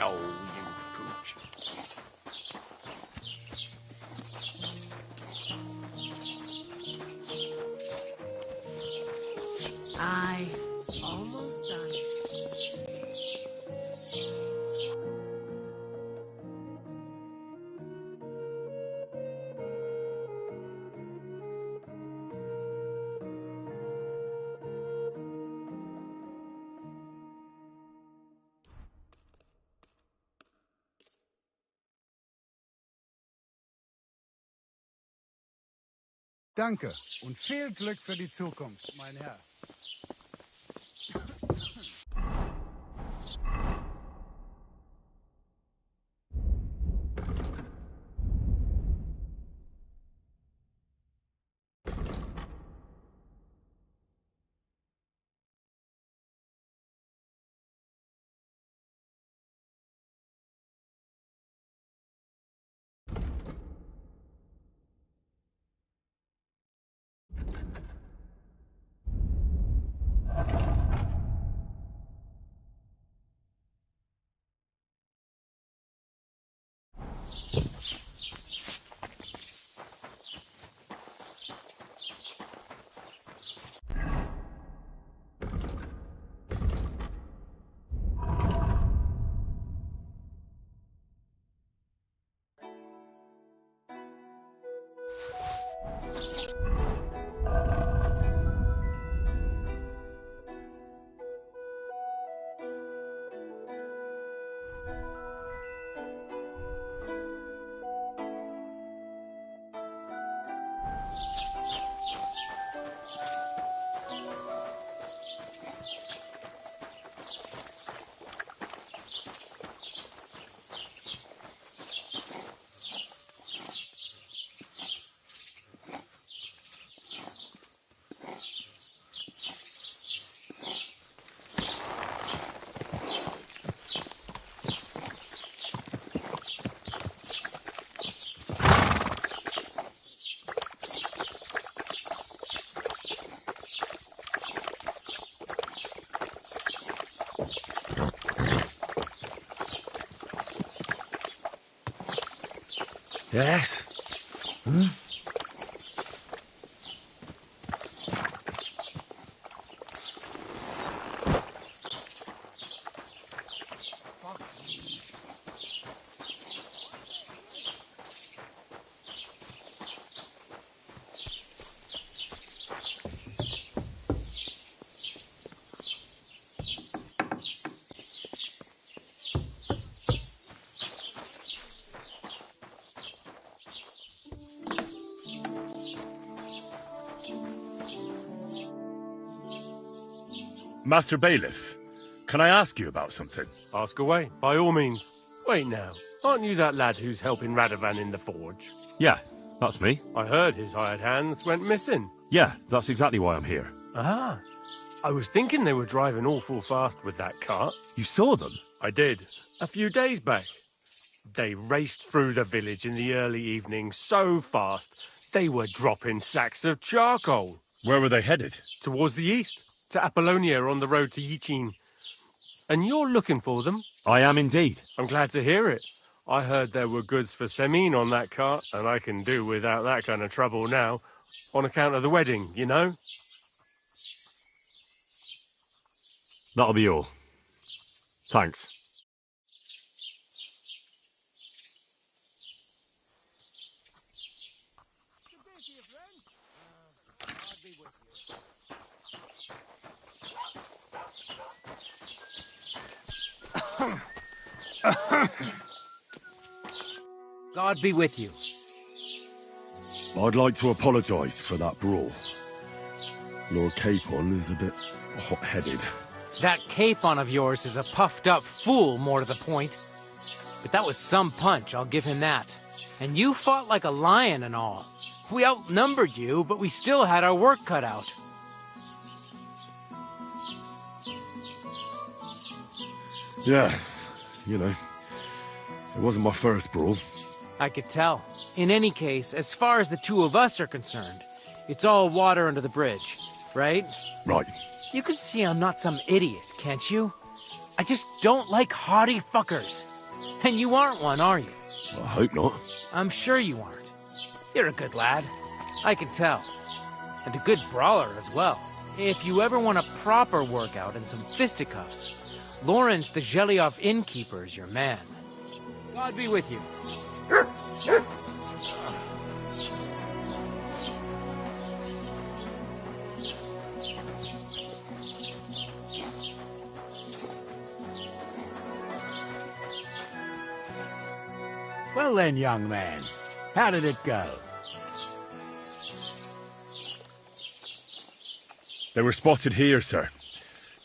Oh, you pooch. Aye, almost done. Danke und viel Glück für die Zukunft, mein Herr. Yes? Hmm? Master Bailiff, can I ask you about something? Ask away, by all means. Wait now, aren't you that lad who's helping Radovan in the forge? Yeah, that's me. I heard his hired hands went missing. Yeah, that's exactly why I'm here. Ah, I was thinking they were driving awful fast with that cart. You saw them? I did, a few days back. They raced through the village in the early evening so fast, they were dropping sacks of charcoal. Where were they headed? Towards the east, to Apollonia on the road to Yichin. And you're looking for them? I am indeed. I'm glad to hear it. I heard there were goods for Semin on that cart, and I can do without that kind of trouble now, on account of the wedding, you know? That'll be all. Thanks. God be with you. I'd like to apologise for that brawl. Lord Capon is a bit hot-headed. That Capon of yours is a puffed-up fool, more to the point. But that was some punch, I'll give him that. And you fought like a lion and all. We outnumbered you, but we still had our work cut out. Yeah, you know, it wasn't my first brawl. I could tell. In any case, as far as the two of us are concerned, it's all water under the bridge, right? Right. You can see I'm not some idiot, can't you? I just don't like haughty fuckers. And you aren't one, are you? I hope not. I'm sure you aren't. You're a good lad. I can tell. And a good brawler as well. If you ever want a proper workout and some fisticuffs, Lawrence the Zhelyov innkeeper is your man. God be with you. Well then, young man, how did it go? They were spotted here, sir.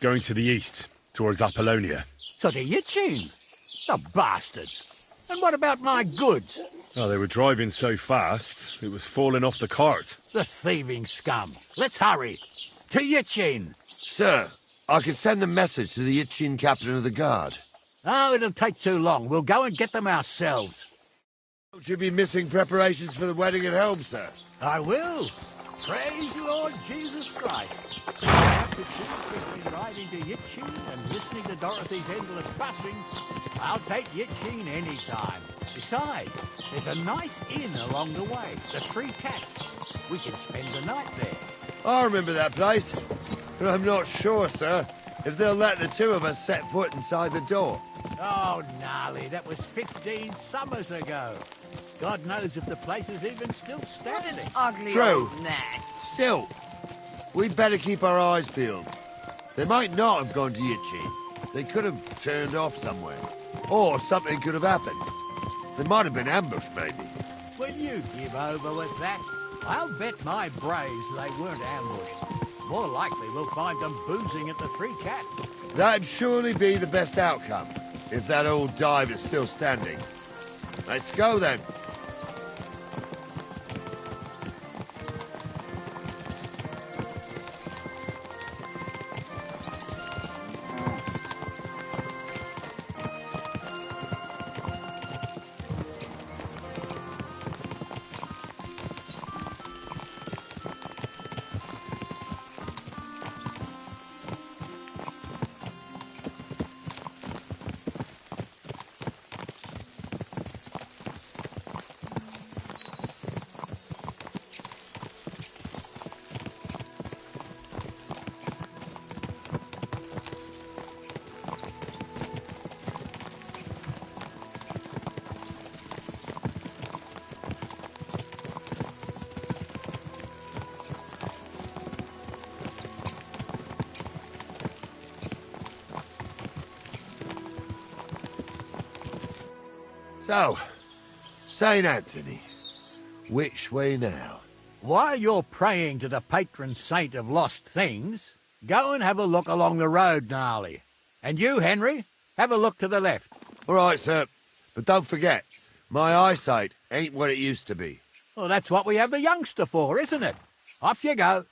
Going to the east, towards Apollonia. So to Yichin? The bastards! And what about my goods? Oh, they were driving so fast, it was falling off the cart. The thieving scum. Let's hurry. To Yichin! Sir, I can send a message to the Yichin captain of the guard. Oh, it'll take too long. We'll go and get them ourselves. Don't you be missing preparations for the wedding at home, sir? I will. Praise the Lord Jesus Christ. After between riding to Yichin and listening to Dorothy's endless fussing, I'll take Yichin any time. Besides, there's a nice inn along the way, the Three Cats. We can spend the night there. I remember that place, but I'm not sure, sir, if they'll let the two of us set foot inside the door. Oh, gnarly, that was 15 summers ago. God knows if the place is even still standing. Ugly True. old nag. Still, we'd better keep our eyes peeled. They might not have gone to Yichin. They could have turned off somewhere. Or something could have happened. They might have been ambushed, maybe. Will you give over with that? I'll bet my braves they weren't ambushed. More likely we'll find them boozing at the Three Cats. That'd surely be the best outcome, if that old dive is still standing. Let's go, then. So, St. Anthony, which way now? While you're praying to the patron saint of lost things, go and have a look along the road, Gnarly. And you, Henry, have a look to the left. All right, sir. But don't forget, my eyesight ain't what it used to be. Well, that's what we have the youngster for, isn't it? Off you go.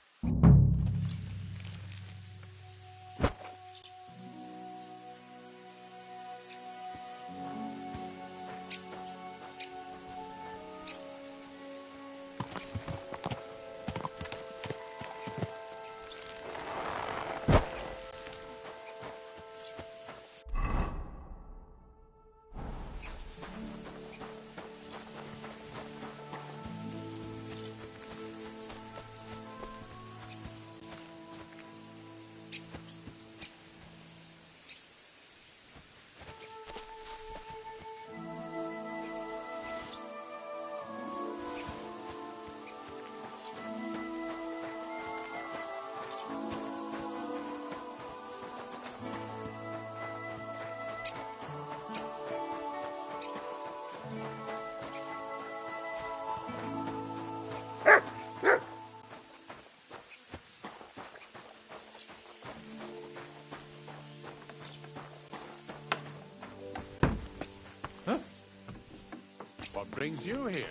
What brings you here?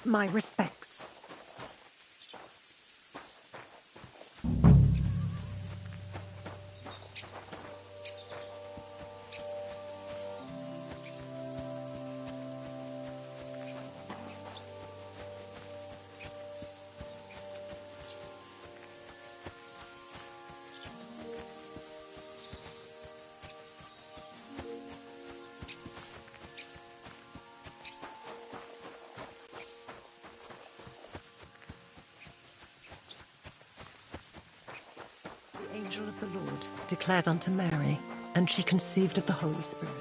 My respects. The angel of the Lord declared unto Mary, and she conceived of the Holy Spirit.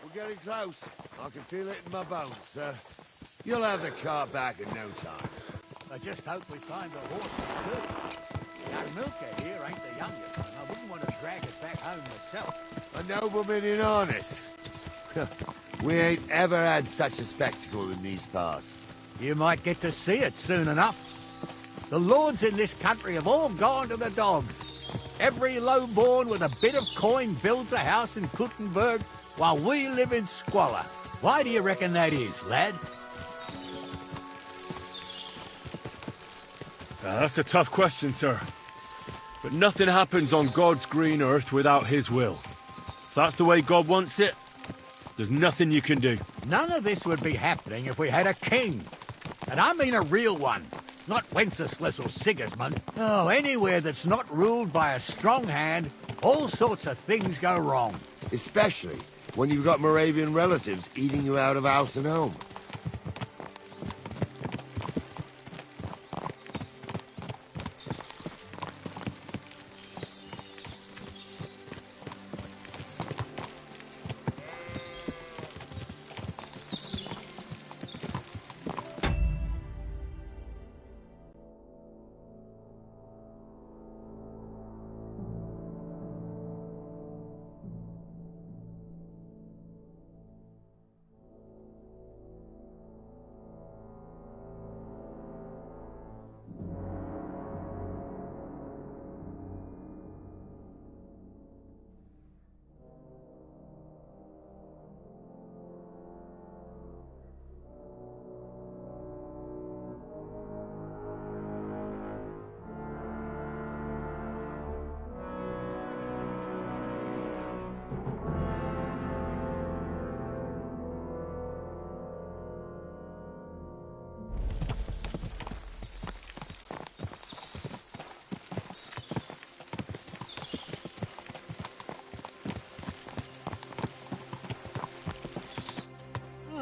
We're getting close. I can feel it in my bones, sir. You'll have the car back in no time. I just hope we find the horse too. Young Milker here ain't the youngest, and I wouldn't want to drag it back home myself. A nobleman in harness. We ain't ever had such a spectacle in these parts. You might get to see it soon enough. The lords in this country have all gone to the dogs. Every low-born with a bit of coin builds a house in Kuttenberg, while we live in squalor. Why do you reckon that is, lad? That's a tough question, sir. But nothing happens on God's green earth without his will. If that's the way God wants it, there's nothing you can do. None of this would be happening if we had a king. And I mean a real one. Not Wenceslas or Sigismund. Oh, anywhere that's not ruled by a strong hand, all sorts of things go wrong. Especially when you've got Moravian relatives eating you out of house and home.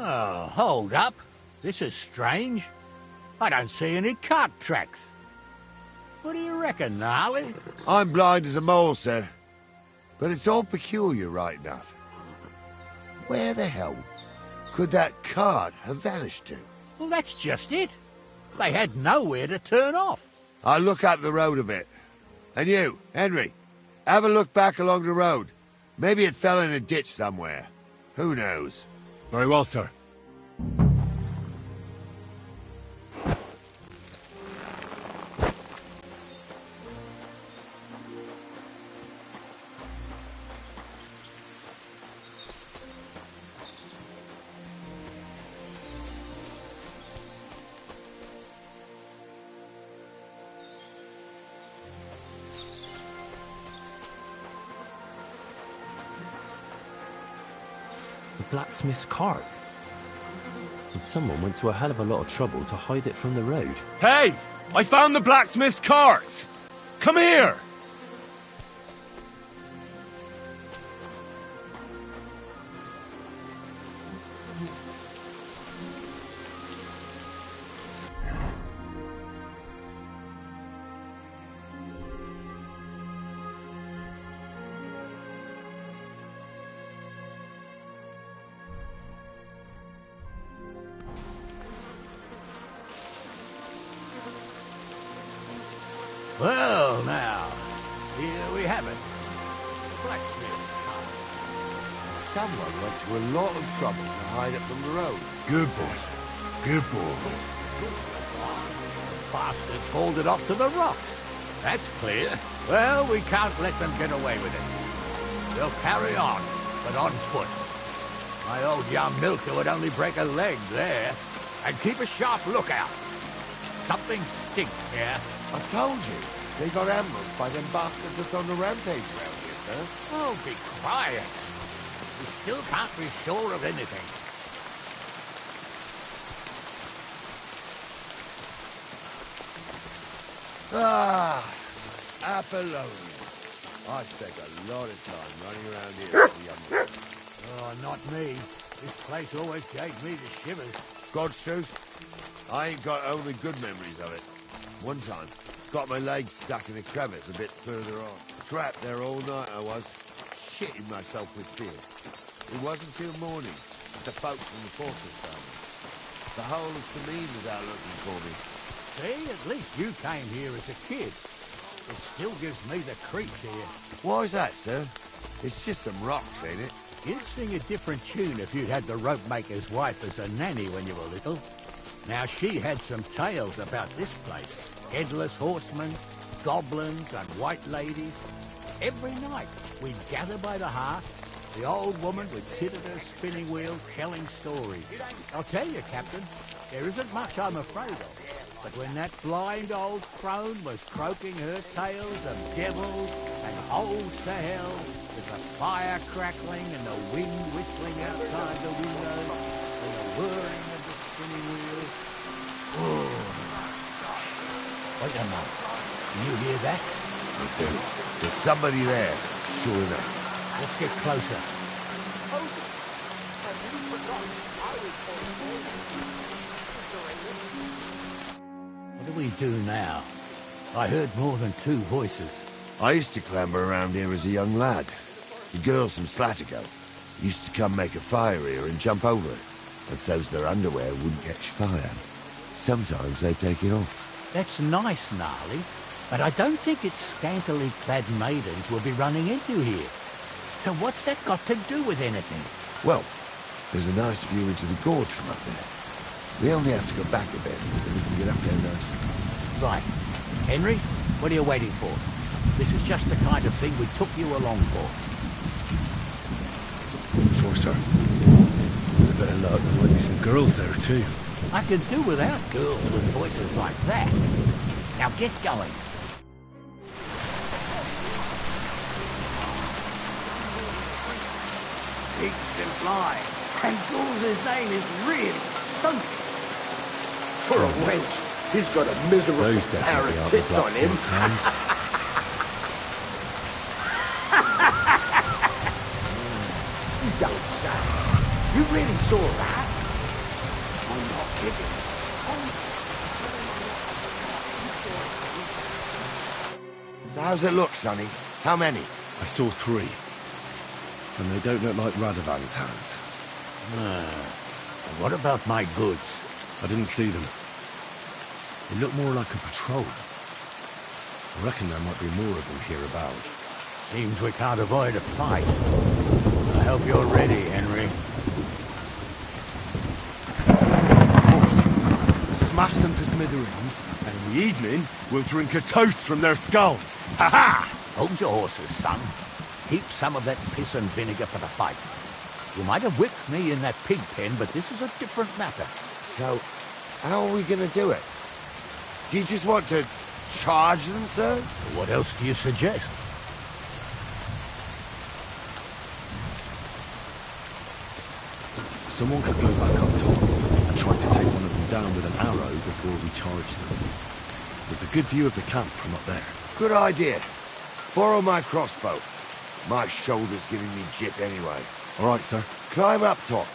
Oh, hold up. This is strange. I don't see any cart tracks. What do you reckon, Gnarly? I'm blind as a mole, sir. But it's all peculiar, right enough. Where the hell could that cart have vanished to? Well, that's just it. They had nowhere to turn off. I'll look up the road a bit. And you, Henry, have a look back along the road. Maybe it fell in a ditch somewhere. Who knows? Very well, sir. Blacksmith's cart. And someone went to a hell of a lot of trouble to hide it from the road. Hey! I found the blacksmith's cart! Come here! Well, now, here we have it. Blacksmith's cart. Someone went to a lot of trouble to hide it from the road. Good boy. Good boy. Bastards hauled it off to the rocks. That's clear. Well, we can't let them get away with it. We'll carry on, but on foot. My old young milker would only break a leg there. And keep a sharp lookout. Something stinks here. I told you. They got ambushed by them bastards that's on the rampage round here, sir. Oh, be quiet. We still can't be sure of anything. Ah, Apollonia. I spent a lot of time running around here as a young man. Oh, not me. This place always gave me the shivers. God's truth, I ain't got only good memories of it. One time, got my leg stuck in a crevice a bit further on. Trapped there all night I was, shitting myself with fear. It wasn't till morning that the folks from the fortress found me. The whole of Sameen was out looking for me. See, at least you came here as a kid. It still gives me the creeps here. Why's that, sir? It's just some rocks, ain't it? You'd sing a different tune if you'd had the rope maker's wife as a nanny when you were little. Now, she had some tales about this place. Headless horsemen, goblins, and white ladies. Every night, we'd gather by the hearth. The old woman would sit at her spinning wheel telling stories. I'll tell you, Captain, there isn't much I'm afraid of. But when that blind old crone was croaking her tales of devils and holes to hell, with the fire crackling and the wind whistling outside the windows, and the whirring of the spinning wheel. Oh. Wait a moment. Can you hear that? I do. There's somebody there, sure enough. Let's get closer. What do we do now? I heard more than two voices. I used to clamber around here as a young lad. The girls from Slattergo used to come make a fire here and jump over it, and so's their underwear wouldn't catch fire. Sometimes they'd take it off. That's nice, Gnarly, but I don't think it's scantily clad maidens we'll be running into here. So what's that got to do with anything? Well, there's a nice view into the gorge from up there. We only have to go back a bit, and we can get up there nicely. Right. Henry, what are you waiting for? This is just the kind of thing we took you along for. Sure, sir. With a bit of luck, there might be some girls there, too. I could do without girls with voices like that. Now get going. Pigs can fly, and Gould's name is really stunky. For a wench, he's got a miserable pair of tits on him. You don't say. You really saw that? I'm not kidding. So how's it look, Sonny? How many? I saw 3. And they don't look like Radovan's hands. What about my goods? I didn't see them. It looked more like a patrol. I reckon there might be more of them hereabouts. Seems we can't avoid a fight. I hope you're ready, Henry. Smash them to smithereens, and in the evening, we'll drink a toast from their skulls. Ha-ha! Hold your horses, son. Keep some of that piss and vinegar for the fight. You might have whipped me in that pig pen, but this is a different matter. So, how are we gonna do it? Do you just want to charge them, sir? What else do you suggest? Someone could go back up top and try to take one of them down with an arrow before we charge them. There's a good view of the camp from up there. Good idea. Borrow my crossbow. My shoulder's giving me jip anyway. All right, sir. Climb up top,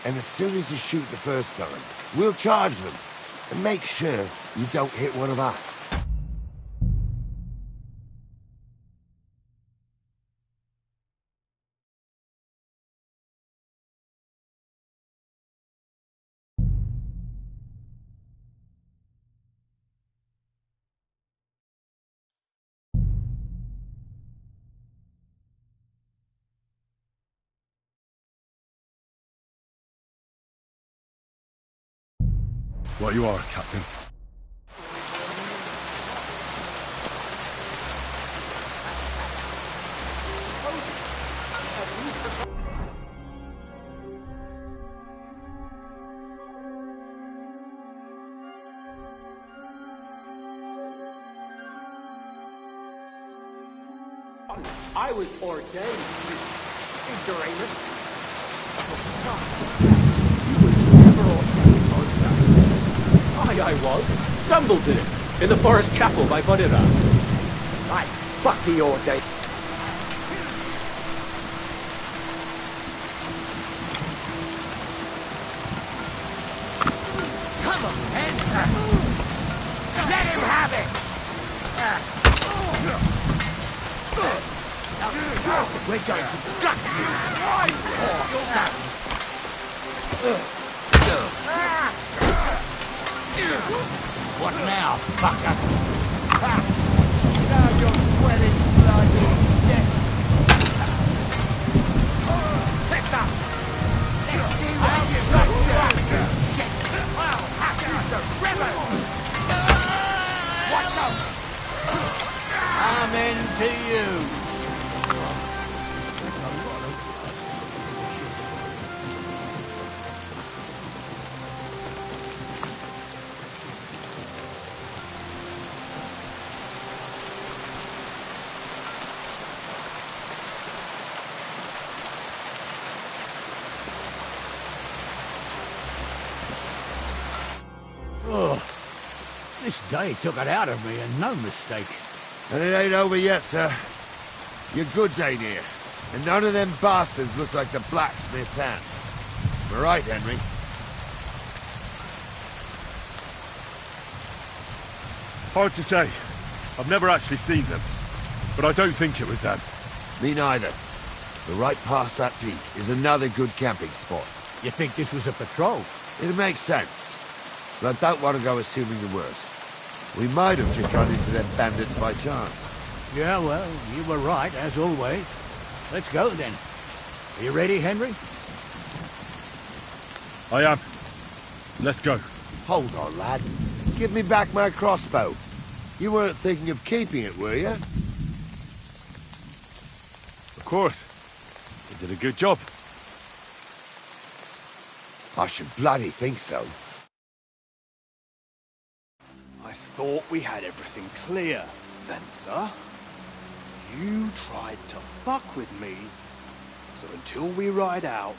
and as soon as you shoot the first time, we'll charge them. And make sure you don't hit one of us. What you are, Captain. I was ordained ignoramus. I was. Stumbled in it. In the forest chapel by Bodira. I fuck the ordained. Come on, man. Let him have it. We're going to gut you. What now, fucker? Now you're sweating bloody death. Pick up. Let's see how you got you. Shit. I'll have you the river. Watch out. Amen to you. This day took it out of me, and no mistake. And it ain't over yet, sir. Your goods ain't here. And none of them bastards look like the blacksmith's hands. Am I right, Henry? Hard to say. I've never actually seen them. But I don't think it was them. Me neither. But right past that peak is another good camping spot. You think this was a patrol? It makes sense. But I don't want to go assuming the worst. We might have just run into them bandits by chance. Yeah, well, you were right, as always. Let's go, then. Are you ready, Henry? I am. Let's go. Hold on, lad. Give me back my crossbow. You weren't thinking of keeping it, were you? Of course. You did a good job. I should bloody think so. I thought we had everything clear, Venser. You tried to fuck with me, so until we ride out,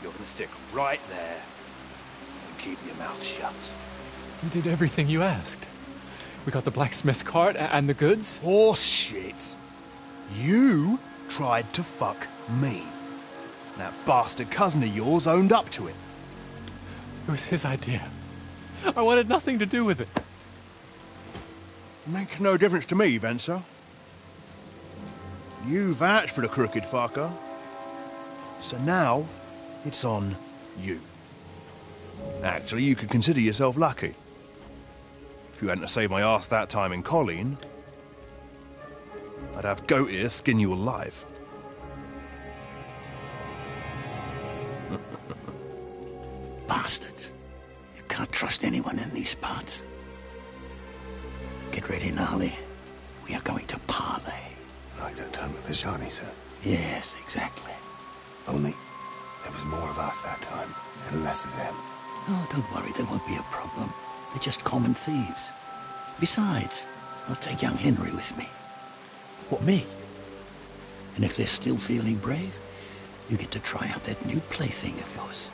you're gonna stick right there and keep your mouth shut. You did everything you asked. We got the blacksmith cart and the goods. Horse shit. You tried to fuck me. That bastard cousin of yours owned up to it. It was his idea. I wanted nothing to do with it. Make no difference to me, Venser. You vouched for the crooked fucker. So now, it's on you. Actually, you could consider yourself lucky. you hadn't saved my ass that time in Colleen, I'd have goat ear skin you alive. Bastards. You can't trust anyone in these parts. Get ready, Gnarly. We are going to parley. Like that time at Vajani, sir? Yes, exactly. Only there was more of us that time, and less of them. Oh, don't worry, there won't be a problem. They're just common thieves. Besides, I'll take young Henry with me. What, me? And if they're still feeling brave, you get to try out that new plaything of yours.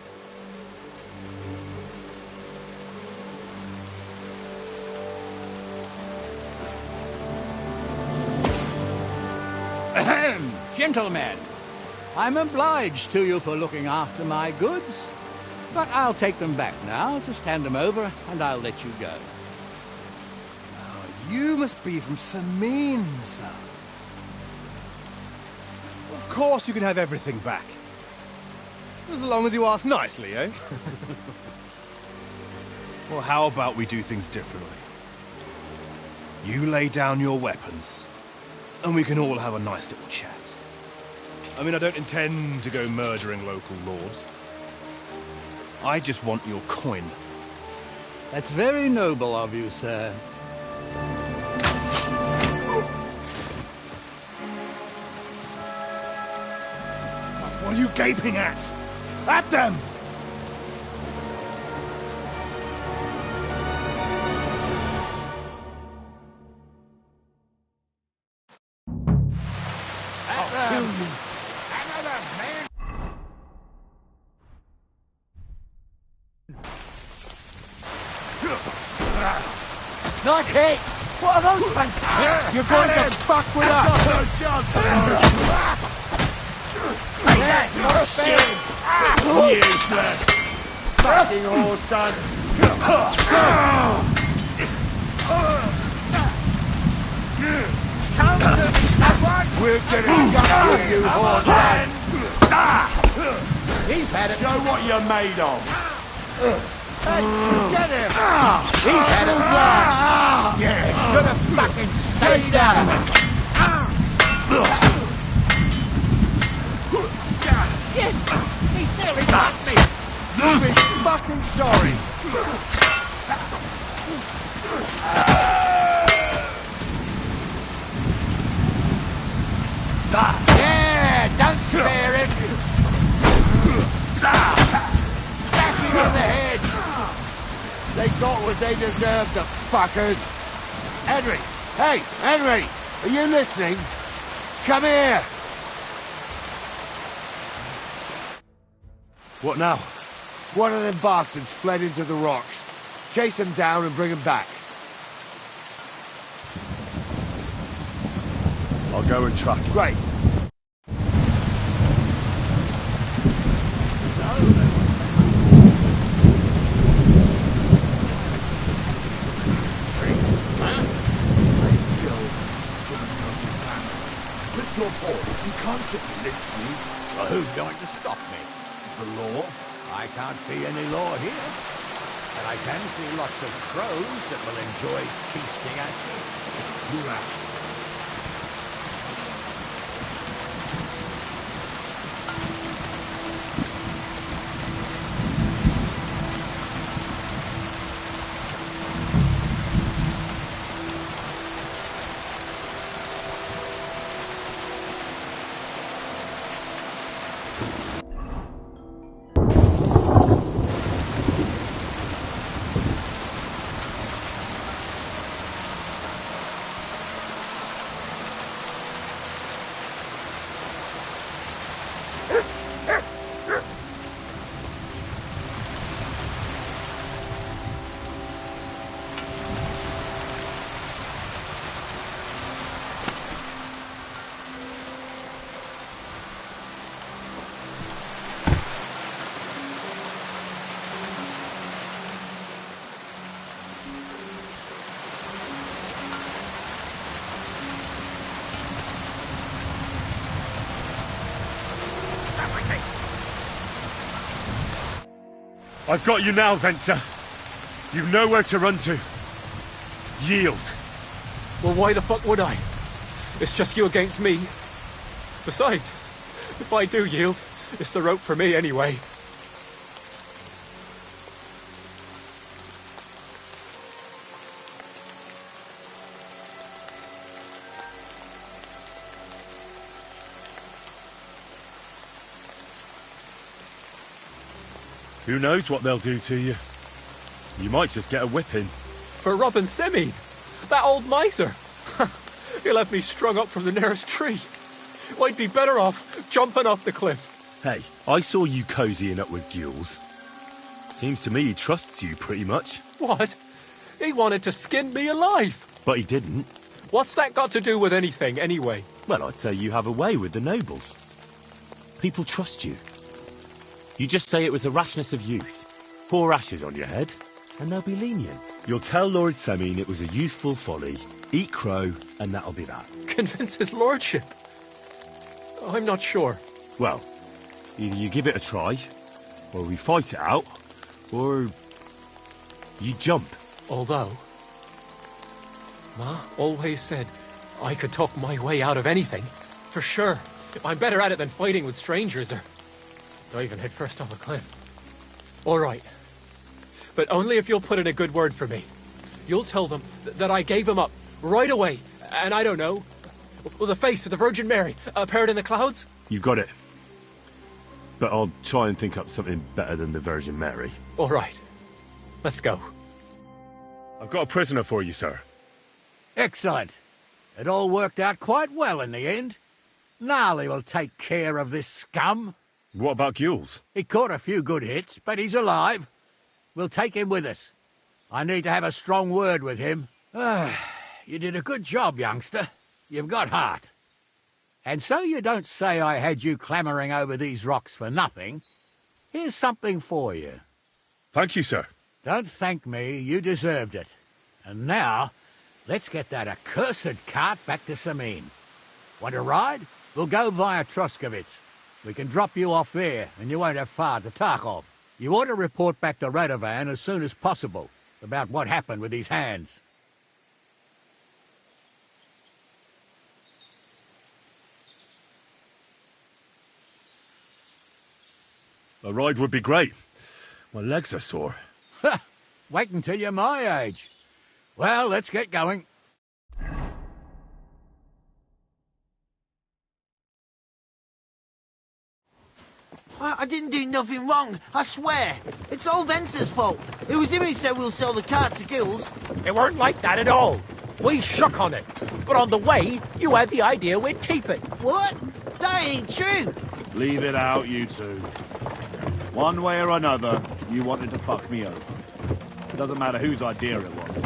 Ahem, gentlemen. I'm obliged to you for looking after my goods, but I'll take them back now. Just hand them over, and I'll let you go. Oh, you must be from Samin, sir. Of course you can have everything back. As long as you ask nicely, eh? Well, how about we do things differently? You lay down your weapons, and we can all have a nice little chat. I mean, I don't intend to go murdering local lords. I just want your coin. That's very noble of you, sir. What are you gaping at? At them! Not hit! What are those fantastic? You're going to fuck with us! Take that, not a Useless! Fucking all sons! We're gonna gut you, horse! He's had it. Show what you're made of! Get him! He's had it right! Yeah, should have fucking stayed down! Shit! He's nearly got me! You'll be fucking sorry! Yeah, don't spare him! Back him on the head! They got what they deserved, the fuckers! Henry! Hey, Henry! Are you listening? Come here! What now? One of them bastards fled into the rocks. Chase him down and bring him back. I'll go and track him. Great. Your boy, you can't just literally... Well, who's going to stop me? The law? I can't see any law here. But I can see lots of crows that will enjoy feasting at you. I've got you now, Venser. You know where to run to. Yield. Well, why the fuck would I? It's just you against me. Besides, if I do yield, it's the rope for me anyway. Who knows what they'll do to you? You might just get a whipping. For robbing Semi, that old miser. He'll have me strung up from the nearest tree. I'd be better off jumping off the cliff. Hey, I saw you cozying up with Jules. Seems to me he trusts you pretty much. What? He wanted to skin me alive. But he didn't. What's that got to do with anything, anyway? Well, I'd say you have a way with the nobles. People trust you. You just say it was the rashness of youth. Pour ashes on your head, and they'll be lenient. You'll tell Lord Semine it was a youthful folly, eat crow, and that'll be that. Convince his lordship? I'm not sure. Well, either you give it a try, or we fight it out, or you jump. Although, Ma always said I could talk my way out of anything. For sure. I'm better at it than fighting with strangers or diving headfirst off a cliff. All right. But only if you'll put in a good word for me. You'll tell them that I gave him up right away. And I don't know, with the face of the Virgin Mary appeared in the clouds? You got it. But I'll try and think up something better than the Virgin Mary. All right. Let's go. I've got a prisoner for you, sir. Excellent. It all worked out quite well in the end. Gnarly will take care of this scum. What about Jules? He caught a few good hits, but he's alive. We'll take him with us. I need to have a strong word with him. You did a good job, youngster. You've got heart. And so you don't say I had you clambering over these rocks for nothing. Here's something for you. Thank you, sir. Don't thank me. You deserved it. And now, let's get that accursed cart back to Semine. Want to ride? We'll go via Troskovitz. We can drop you off there, and you won't have far to Tarkov. You ought to report back to Radovan as soon as possible about what happened with these hands. A ride would be great. My legs are sore. Wait until you're my age. Well, let's get going. I didn't do nothing wrong, I swear. It's all Vence's fault. It was him who said we'll sell the cart to Gills. It weren't like that at all. We shook on it. But on the way, you had the idea we'd keep it. What? That ain't true. Leave it out, you two. One way or another, you wanted to fuck me over. It doesn't matter whose idea it was.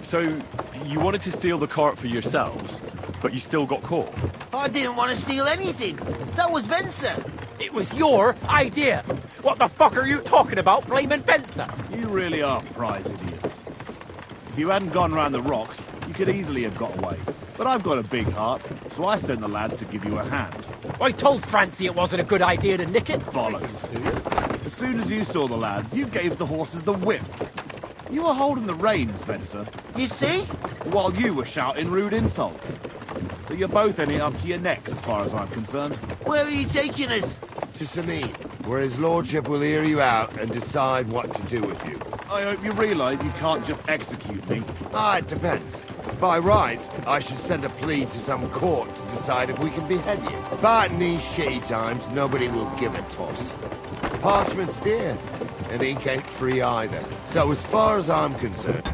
So, you wanted to steal the cart for yourselves, but you still got caught? I didn't want to steal anything. That was Vencer. It was your idea. What the fuck are you talking about, blaming Benza? You really are prize idiots. If you hadn't gone round the rocks, you could easily have got away. But I've got a big heart, so I sent the lads to give you a hand. I told Francie it wasn't a good idea to nick it. Bollocks. As soon as you saw the lads, you gave the horses the whip. You were holding the reins, Vencer. You see? While you were shouting rude insults. So you're both in it up to your necks, as far as I'm concerned. Where are you taking us? To Semine, where his lordship will hear you out and decide what to do with you. I hope you realise you can't just execute me. It depends. By rights, I should send a plea to some court to decide if we can behead you. But in these shitty times, nobody will give a toss. Parchment's dear, and ink ain't free either. So as far as I'm concerned...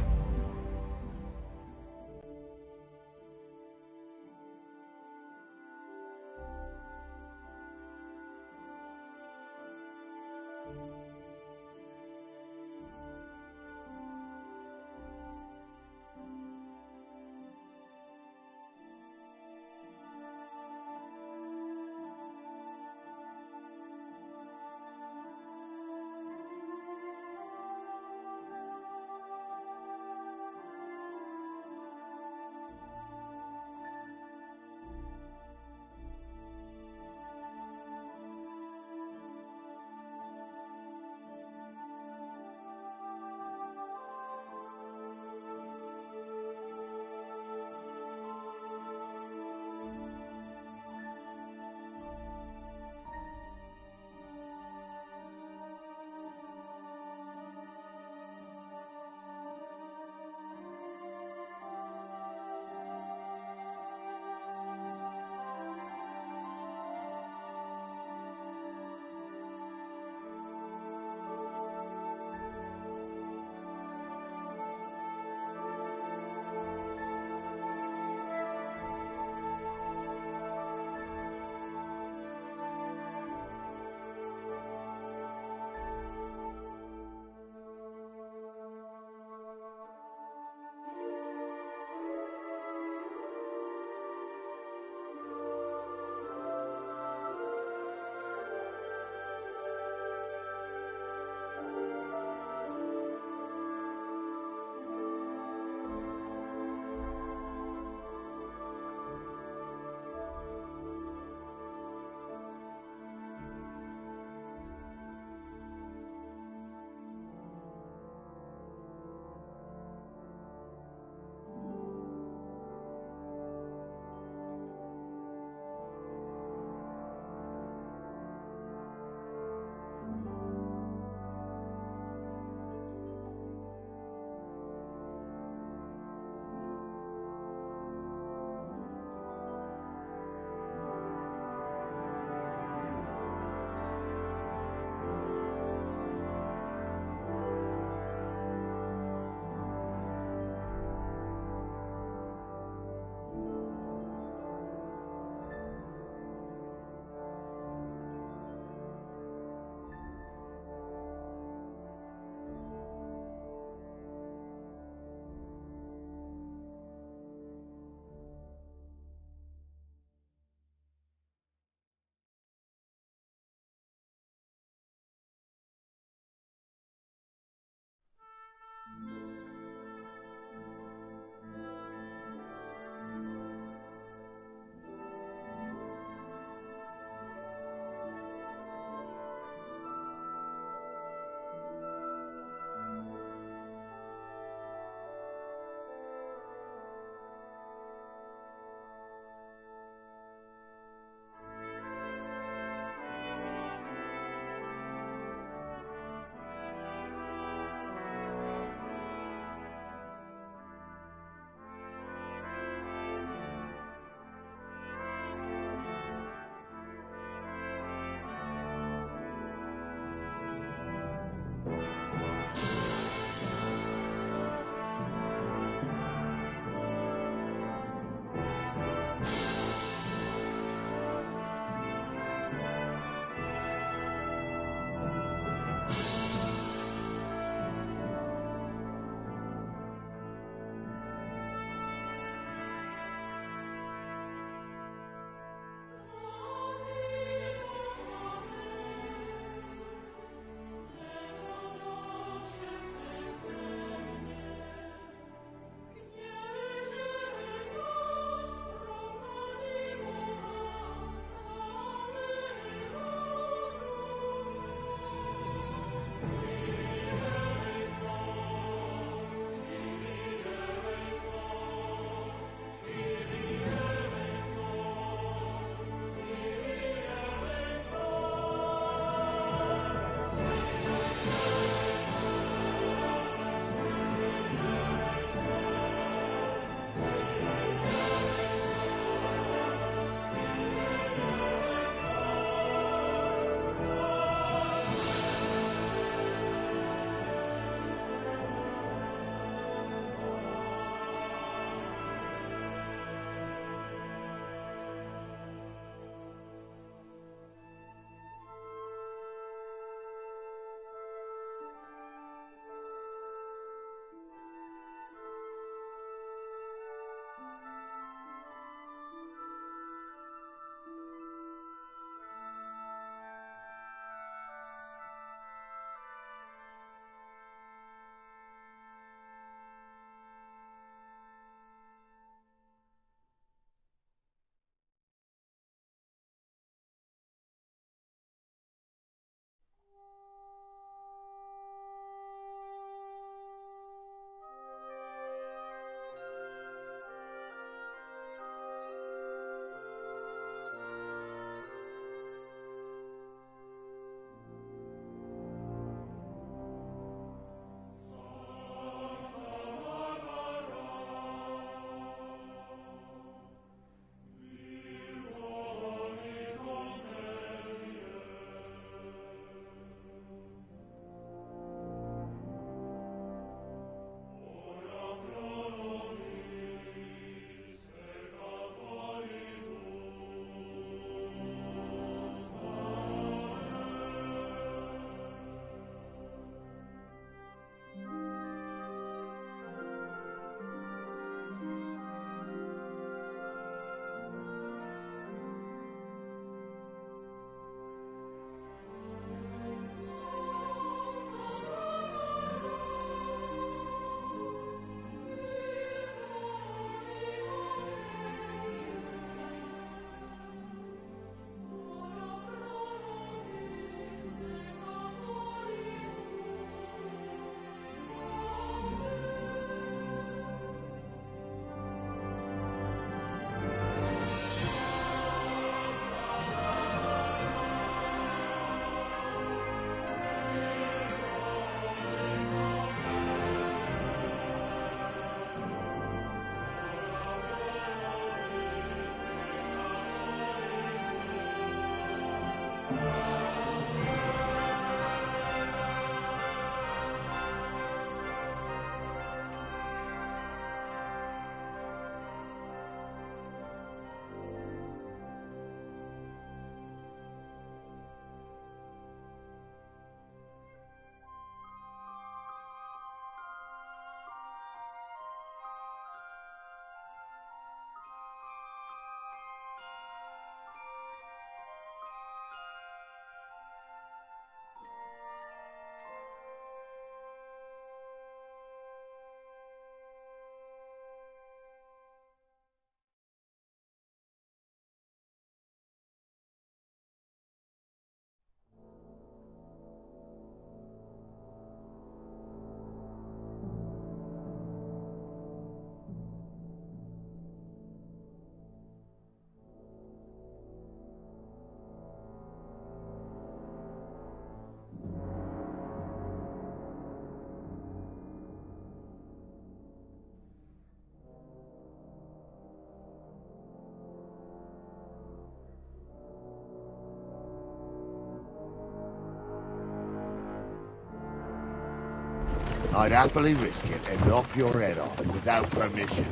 I'd happily risk it and knock your head off without permission.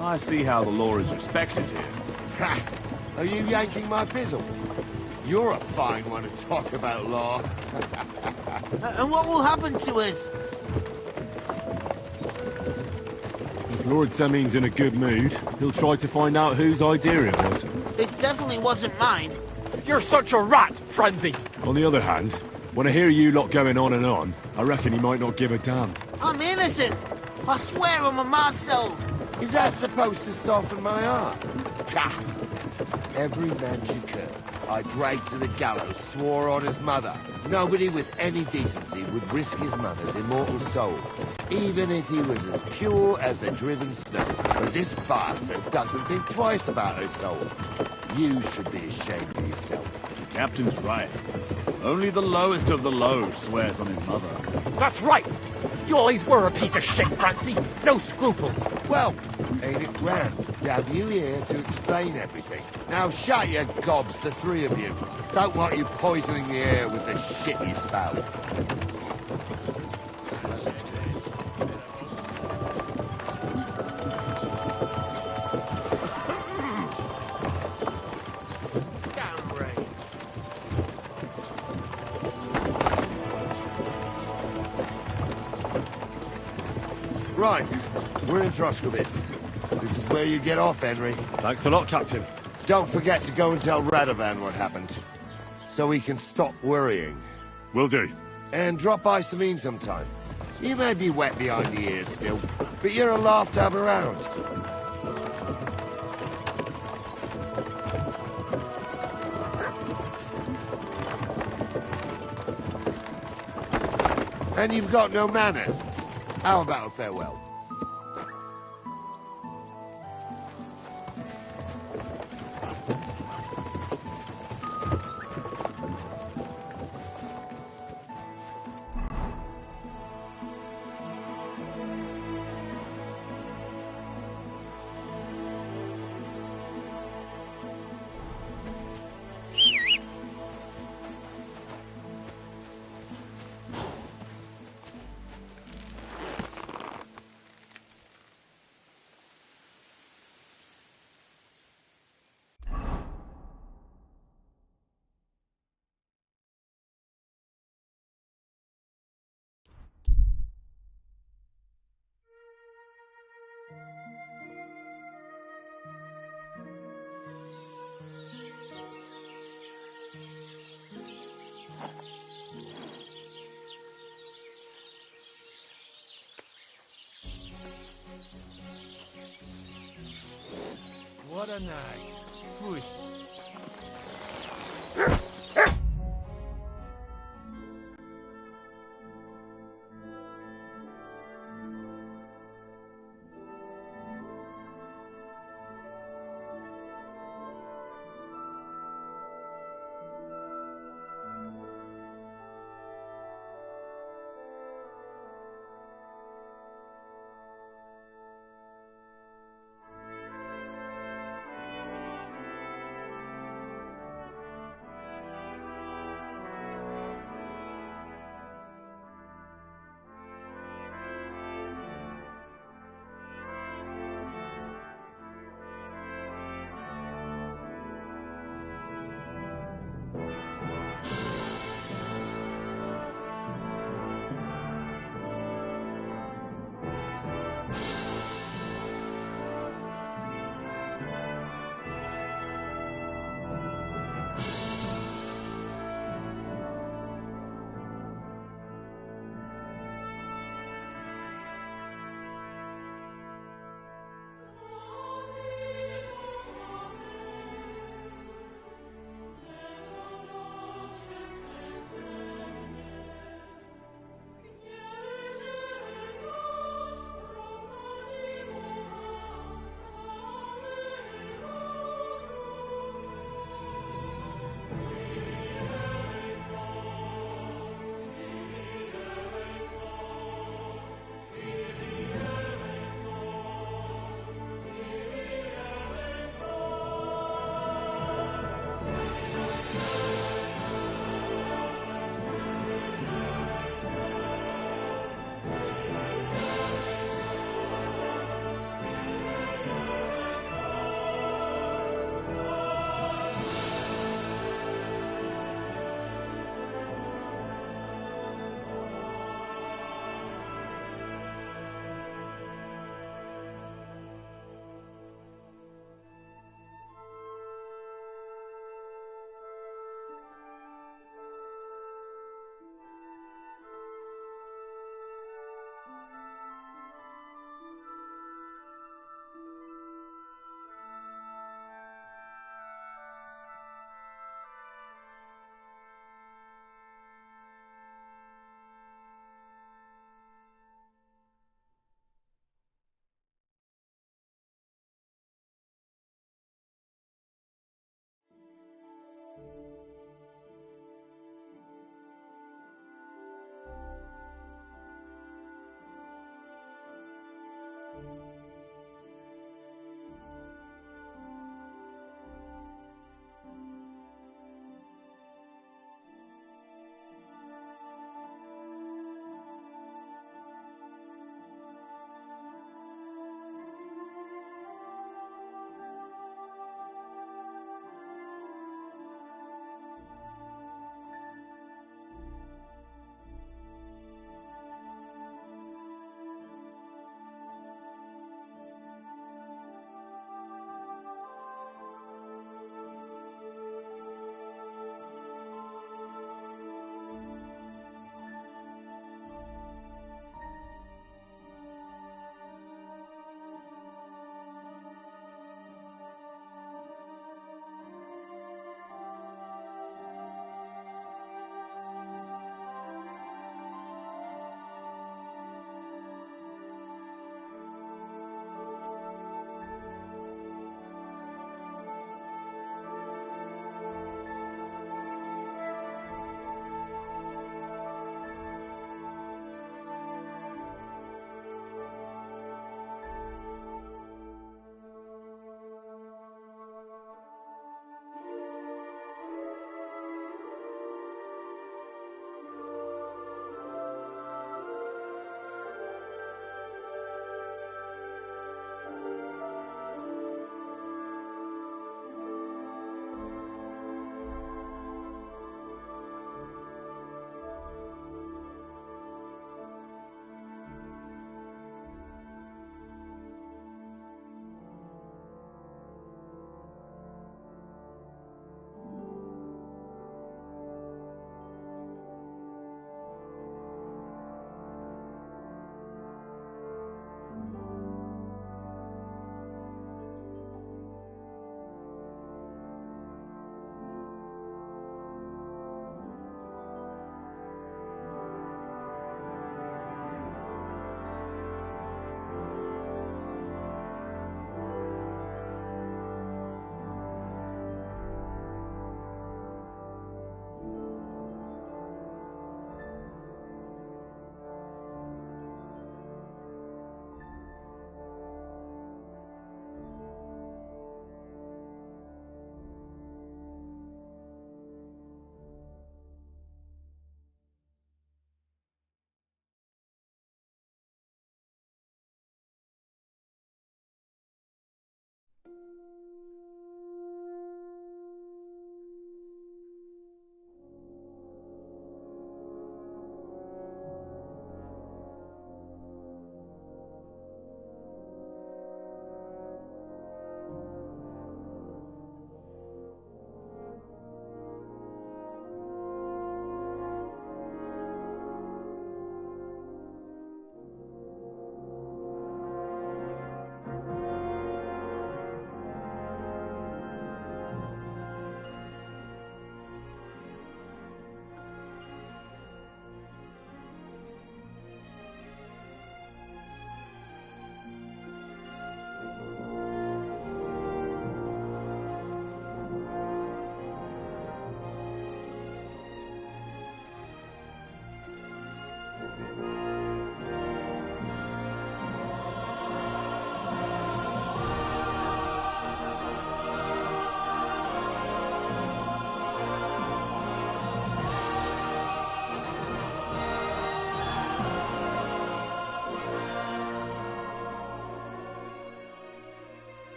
I see how the law is respected here. Ha! Are you yanking my bizzle? You're a fine one to talk about law. And what will happen to us? If Lord Semin's in a good mood, he'll try to find out whose idea it was. It definitely wasn't mine. You're such a rat, Frenzy! On the other hand, when I hear you lot going on and on, I reckon he might not give a damn. I'm innocent. I swear on my ma's soul. Is that supposed to soften my heart? Pah! Every man she could, I dragged to the gallows, swore on his mother. Nobody with any decency would risk his mother's immortal soul, even if he was as pure as a driven snow. But this bastard doesn't think twice about her soul. You should be ashamed of yourself. The captain's right. Only the lowest of the low swears on his mother. That's right! You always were a piece of shit, Francie. No scruples. Well, ain't it grand to have you here to explain everything? Now shut your gobs, the three of you. Don't want you poisoning the air with the shit you spout. Right, we're in Troskowitz. This is where you get off, Henry. Thanks a lot, Captain. Don't forget to go and tell Radovan what happened, so he can stop worrying. Will do. And drop by Sabine sometime. You may be wet behind the ears still, but you're a laugh to have around. And you've got no manners. How about a farewell? What a night. Phew.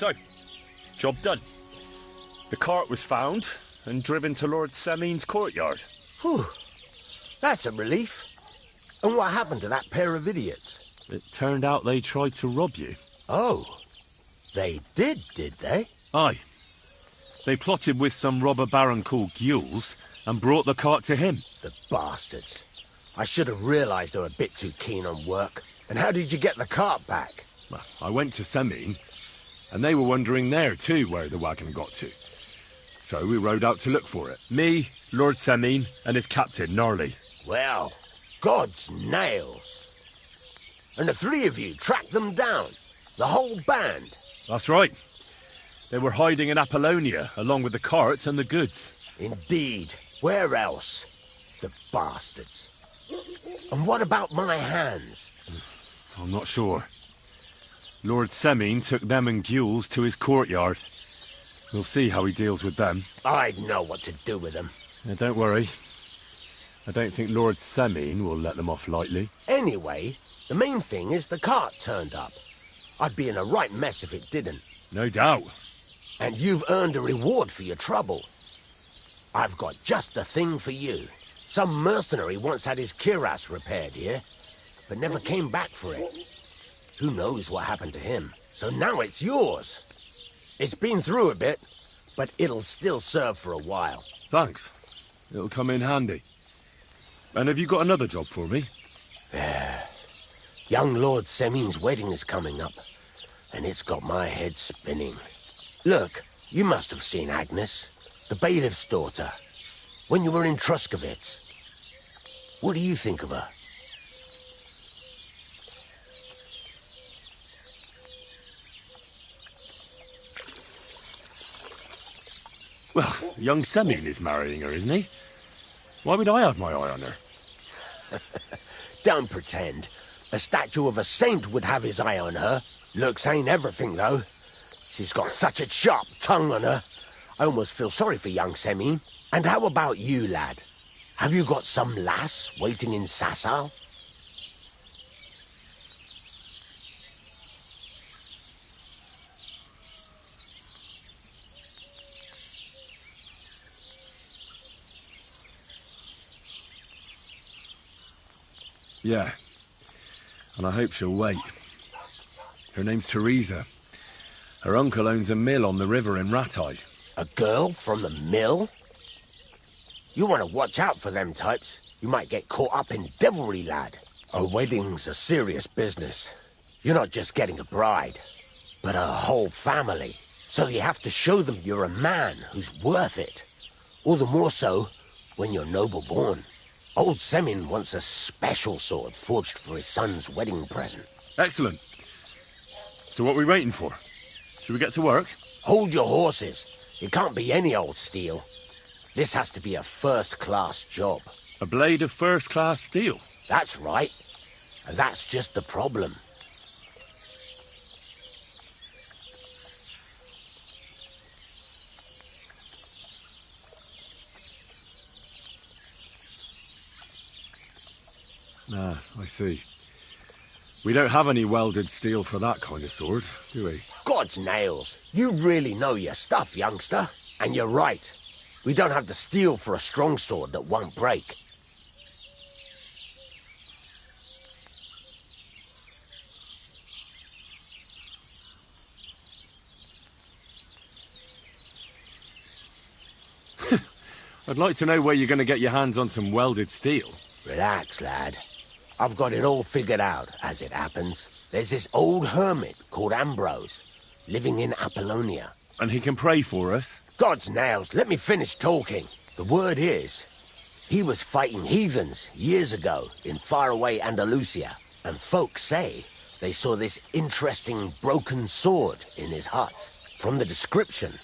So, job done. The cart was found and driven to Lord Semin's courtyard. Whew. That's a relief. And what happened to that pair of idiots? It turned out they tried to rob you. Oh. They did they? Aye. They plotted with some robber baron called Gules and brought the cart to him. The bastards. I should have realised they were a bit too keen on work. And how did you get the cart back? Well, I went to Semin, and they were wondering there too where the wagon got to. So we rode out to look for it. Me, Lord Semin, and his captain, Gnarly. Well, God's nails. And the three of you tracked them down? The whole band? That's right. They were hiding in Apollonia, along with the cart and the goods. Indeed. Where else? The bastards. And what about my hands? I'm not sure. Lord Semin took them and Gules to his courtyard. We'll see how he deals with them. I'd know what to do with them. Don't worry. I don't think Lord Semin will let them off lightly. Anyway, the main thing is the cart turned up. I'd be in a right mess if it didn't. No doubt. And you've earned a reward for your trouble. I've got just the thing for you. Some mercenary once had his cuirass repaired here, but never came back for it. Who knows what happened to him? So now it's yours. It's been through a bit, but it'll still serve for a while. Thanks. It'll come in handy. And have you got another job for me? Young Lord Semin's wedding is coming up, and it's got my head spinning. Look, you must have seen Agnes, the bailiff's daughter, when you were in Truscovitz. What do you think of her? Well, young Semin is marrying her, isn't he? Why would I have my eye on her? Don't pretend. A statue of a saint would have his eye on her. Looks ain't everything, though. She's got such a sharp tongue on her. I almost feel sorry for young Semin. And how about you, lad? Have you got some lass waiting in Sasau? Yeah. And I hope she'll wait. Her name's Teresa. Her uncle owns a mill on the river in Ratai. A girl from the mill? You want to watch out for them types. You might get caught up in devilry, lad. A wedding's a serious business. You're not just getting a bride, but a whole family. So you have to show them you're a man who's worth it. All the more so when you're noble-born. Old Semin wants a special sword forged for his son's wedding present. Excellent. So what are we waiting for? Should we get to work? Hold your horses. It can't be any old steel. This has to be a first-class job. A blade of first-class steel? That's right. And that's just the problem. Ah, I see. We don't have any welded steel for that kind of sword, do we? God's nails. You really know your stuff, youngster. And you're right. We don't have the steel for a strong sword that won't break. I'd like to know where you're going to get your hands on some welded steel. Relax, lad. I've got it all figured out, as it happens. There's this old hermit called Ambrose, living in Apollonia. And he can pray for us? God's nails, let me finish talking. The word is, he was fighting heathens years ago in faraway Andalusia, and folks say they saw this interesting broken sword in his hut. From the description,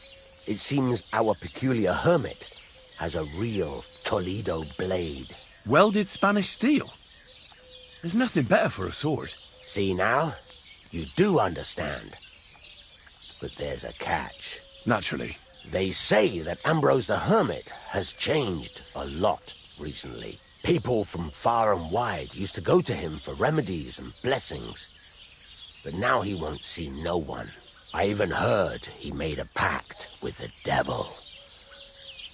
it seems our peculiar hermit has a real Toledo blade. Welded Spanish steel? There's nothing better for a sword. See now? You do understand. But there's a catch. Naturally. They say that Ambrose the Hermit has changed a lot recently. People from far and wide used to go to him for remedies and blessings. But now he won't see no one. I even heard he made a pact with the devil.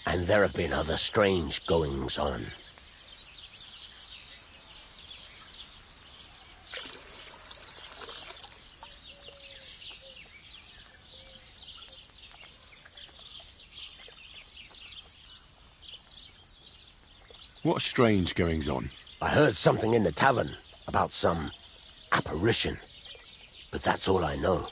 And there have been other strange goings-on. What strange goings-on? I heard something in the tavern about some apparition, but that's all I know.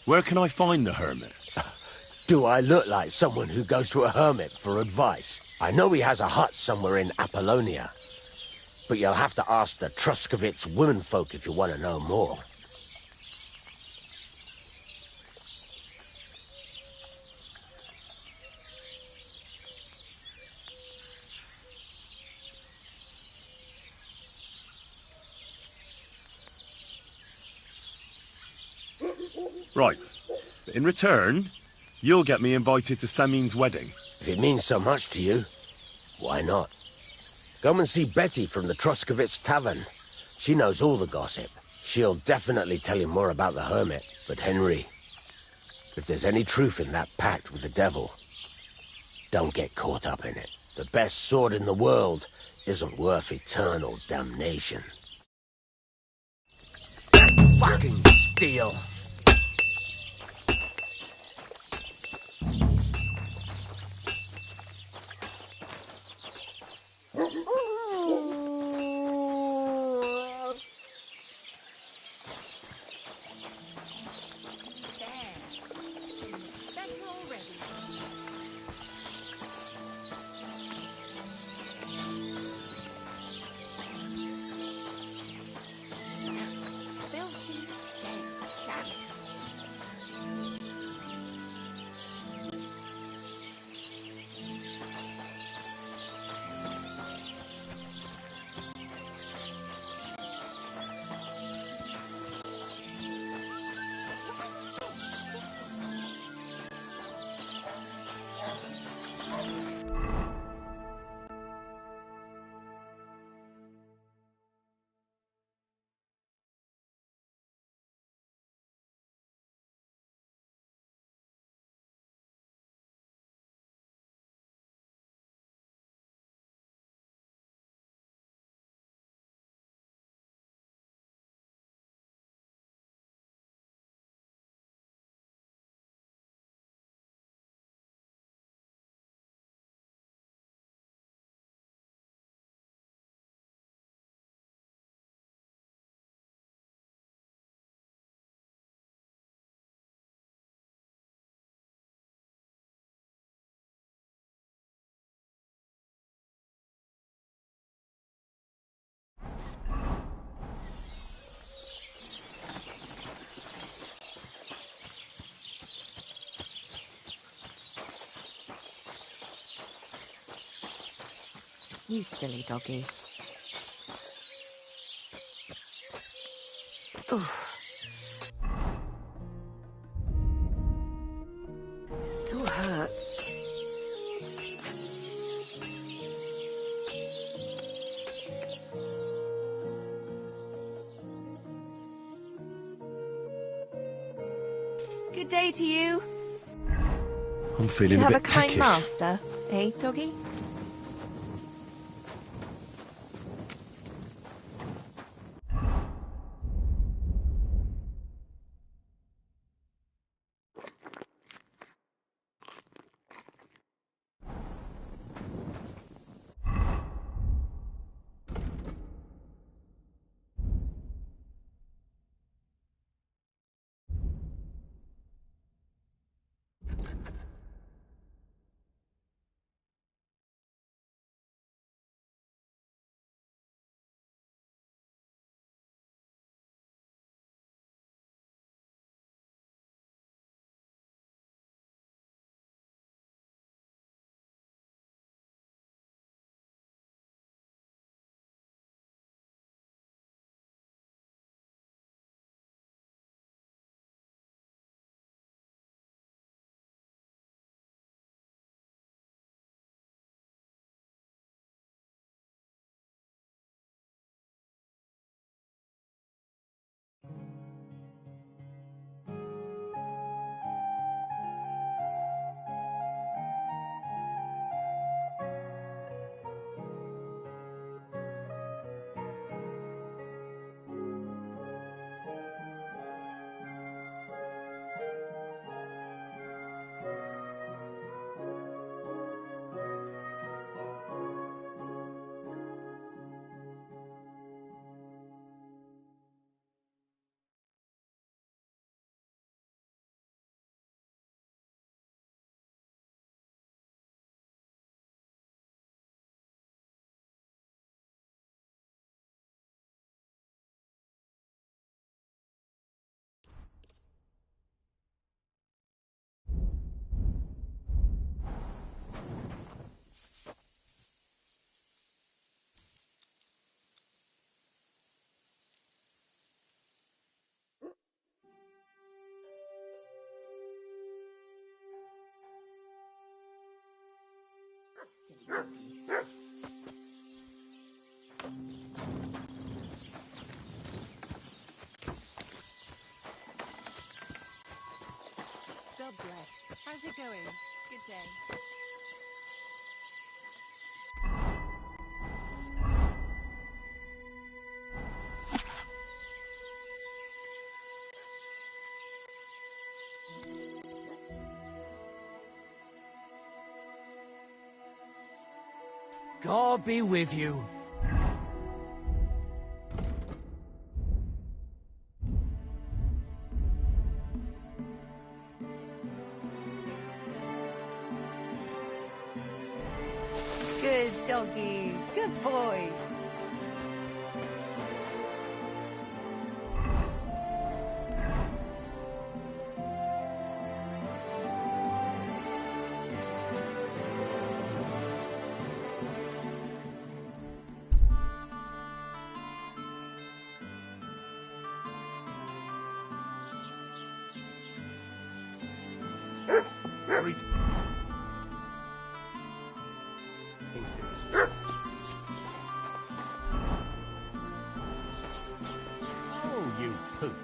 Where can I find the hermit? Do I look like someone who goes to a hermit for advice? I know he has a hut somewhere in Apollonia, but you'll have to ask the Truscovitz womenfolk if you want to know more. Right. In return, you'll get me invited to Samin's wedding. If it means so much to you, why not? Come and see Betty from the Truscovitz Tavern. She knows all the gossip. She'll definitely tell you more about the hermit. But Henry, if there's any truth in that pact with the devil, don't get caught up in it. The best sword in the world isn't worth eternal damnation. Fucking steel! You silly doggy. Oof. It still hurts. Good day to you. I'm feeling You a have a bit kind peckish. master, eh, doggy? God bless. How's it going? Good day. God be with you. Good doggy. Good boy. Oh, you poop.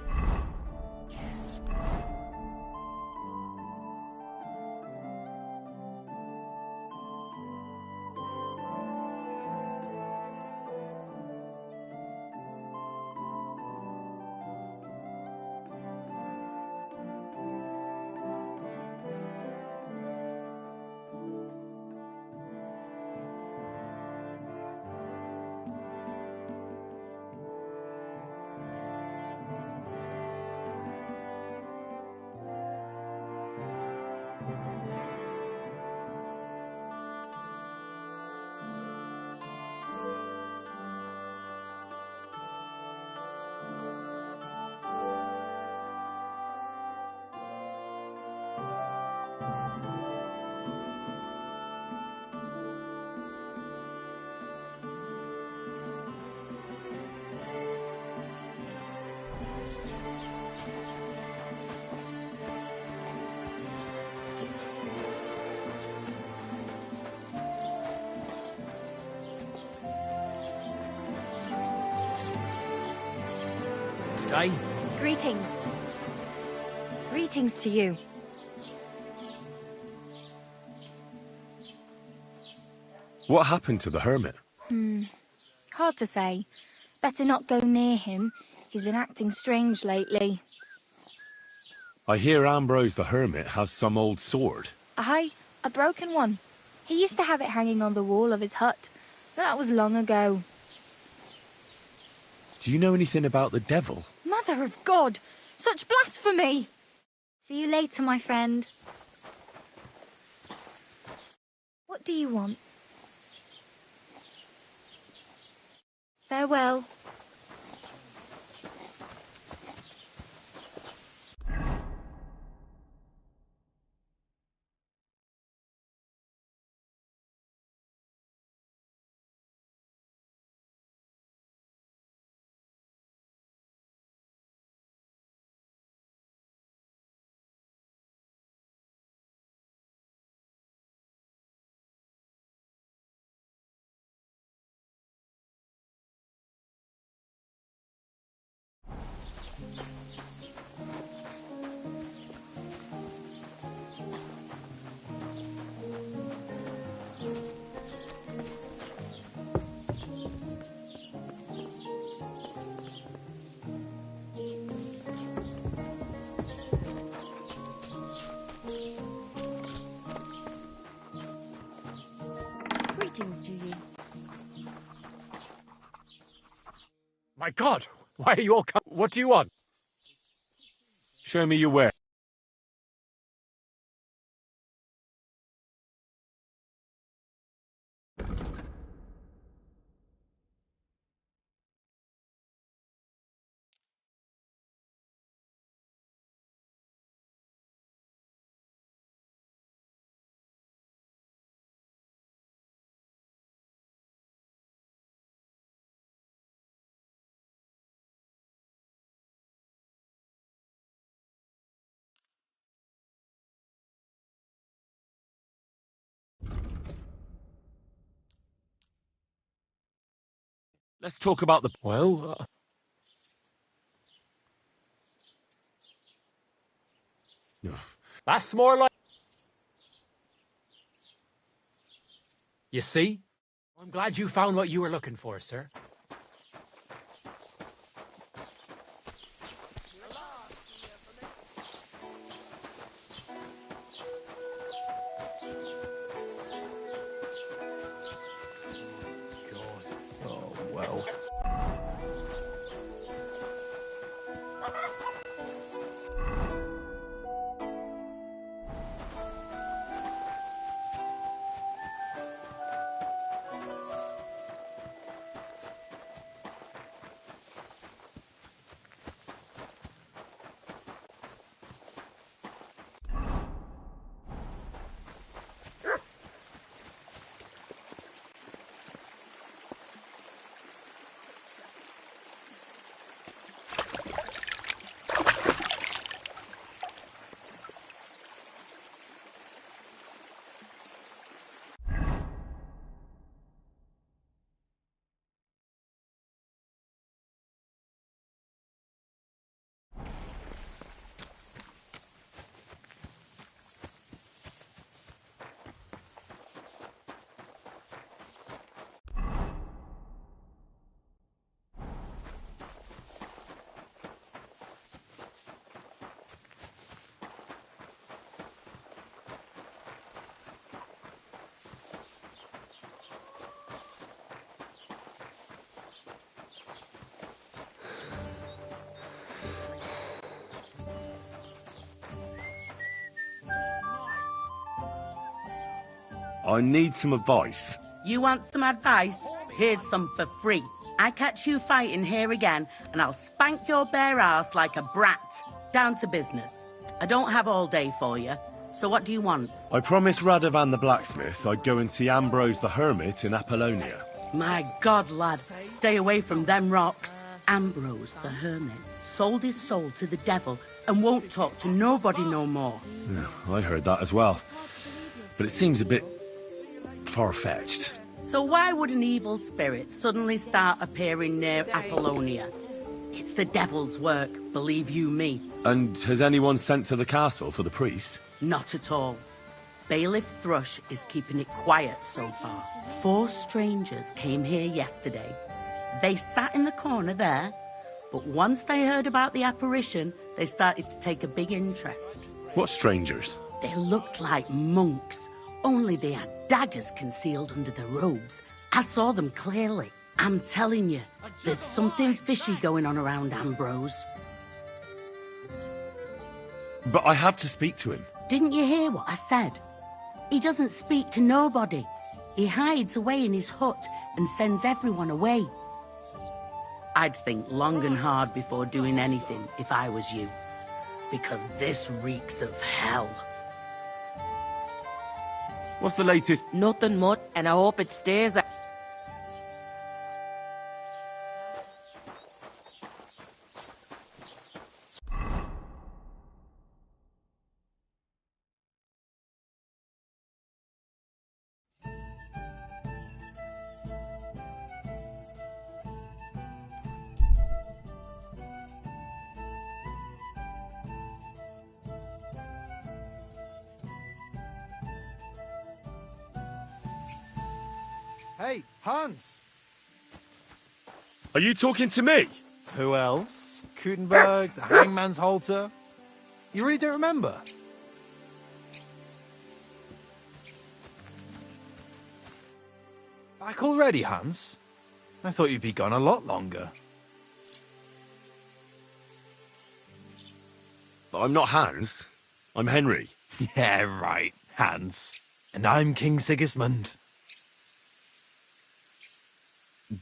Day. Greetings. Greetings to you. What happened to the hermit? Hard to say. Better not go near him. He's been acting strange lately. I hear Ambrose the hermit has some old sword. Aye, a broken one. He used to have it hanging on the wall of his hut, but that was long ago. Do you know anything about the devil? Mother of God! Such blasphemy! See you later, my friend. What do you want? Farewell. Greetings to you. My God! Why are you all What do you want? Show me your way. Let's talk about the... Well, that's more like... You see? I'm glad you found what you were looking for, sir. Oh, well. I need some advice. You want some advice? Here's some for free. I catch you fighting here again, and I'll spank your bare ass like a brat. Down to business. I don't have all day for you, so what do you want? I promised Radovan the blacksmith I'd go and see Ambrose the hermit in Apollonia. My God, lad, stay away from them rocks. Ambrose the hermit sold his soul to the devil and won't talk to nobody no more. Yeah, I heard that as well. But it seems a bit far-fetched. So why would an evil spirit suddenly start appearing near Apollonia? It's the devil's work, believe you me. And has anyone sent to the castle for the priest? Not at all. Bailiff Thrush is keeping it quiet so far. 4 strangers came here yesterday. They sat in the corner there, but once they heard about the apparition, they started to take a big interest. What strangers? They looked like monks, only they had daggers concealed under their robes. I saw them clearly. I'm telling you, there's something fishy going on around Ambrose. But I have to speak to him. Didn't you hear what I said? He doesn't speak to nobody. He hides away in his hut and sends everyone away. I'd think long and hard before doing anything if I was you. Because this reeks of hell. What's the latest? Nothing much, and I hope it stays that. Hey, Hans! Are you talking to me? Who else? Kutenberg, the Hangman's Halter? You really don't remember? Back already, Hans? I thought you'd be gone a lot longer. I'm not Hans. I'm Henry. Yeah, right, Hans. And I'm King Sigismund.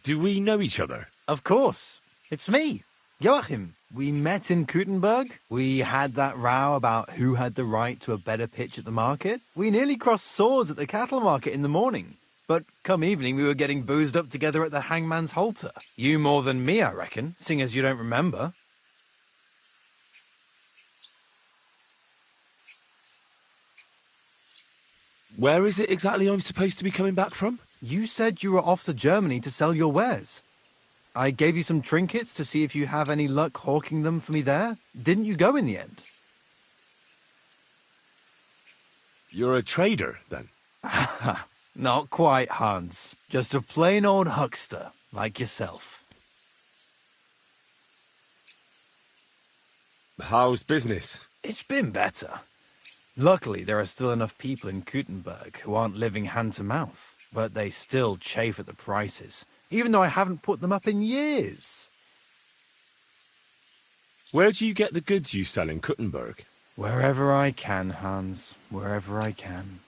Do we know each other? Of course. It's me, Joachim. We met in Kutenberg. We had that row about who had the right to a better pitch at the market. We nearly crossed swords at the cattle market in the morning. But come evening, we were getting boozed up together at the Hangman's Halter. You more than me, I reckon, seeing as you don't remember. Where is it exactly I'm supposed to be coming back from? You said you were off to Germany to sell your wares. I gave you some trinkets to see if you have any luck hawking them for me there. Didn't you go in the end? You're a trader, then? Not quite, Hans. Just a plain old huckster, like yourself. How's business? It's been better. Luckily, there are still enough people in Gutenberg who aren't living hand-to-mouth, but they still chafe at the prices, even though I haven't put them up in years. Where do you get the goods you sell in Gutenberg? Wherever I can, Hans. Wherever I can.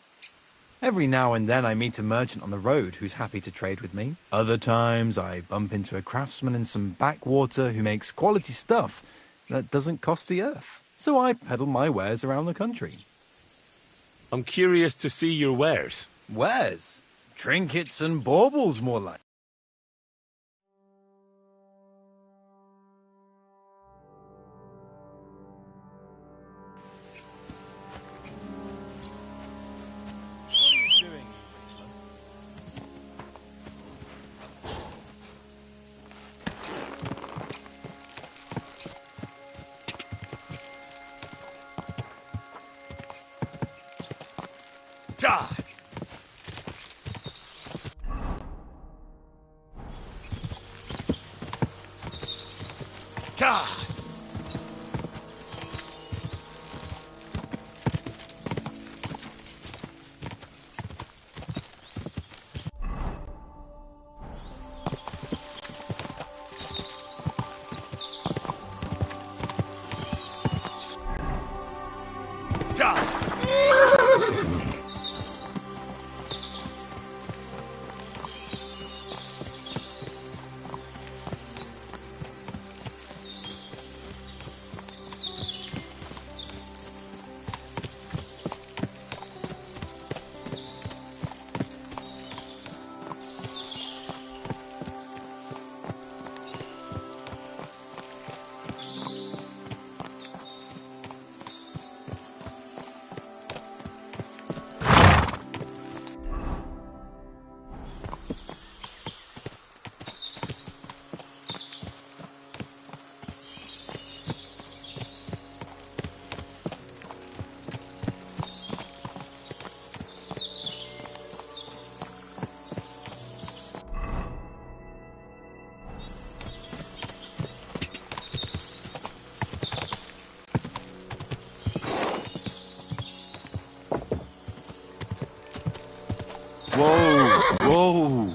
Every now and then I meet a merchant on the road who's happy to trade with me. Other times I bump into a craftsman in some backwater who makes quality stuff that doesn't cost the earth. So I peddle my wares around the country. I'm curious to see your wares. Wares? Trinkets and baubles, more like. God! God! Whoa! Whoa!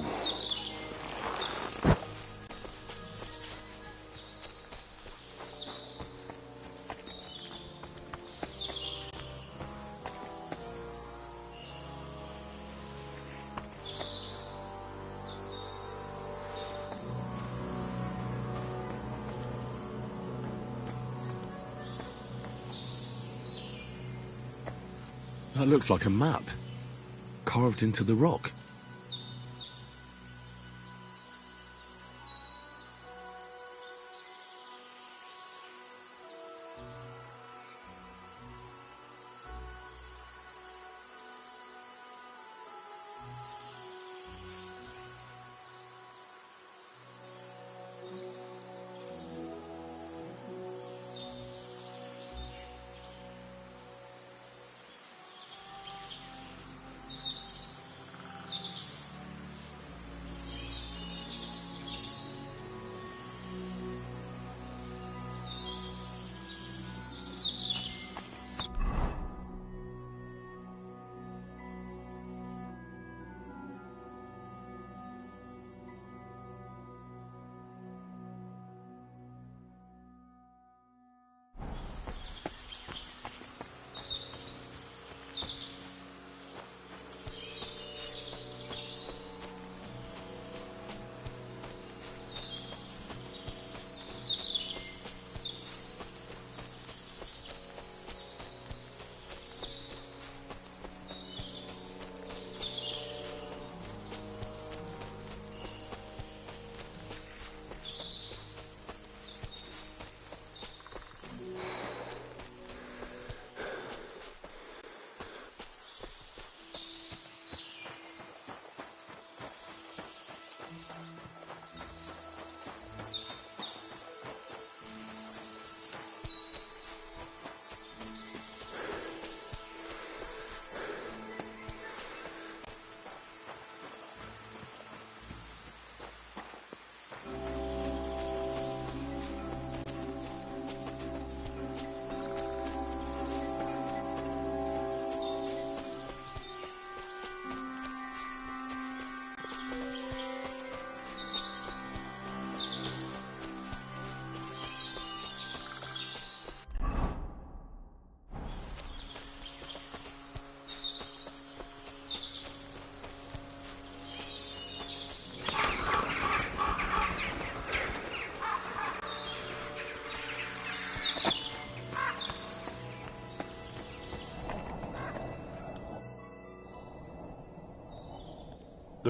That looks like a map, carved into the rock.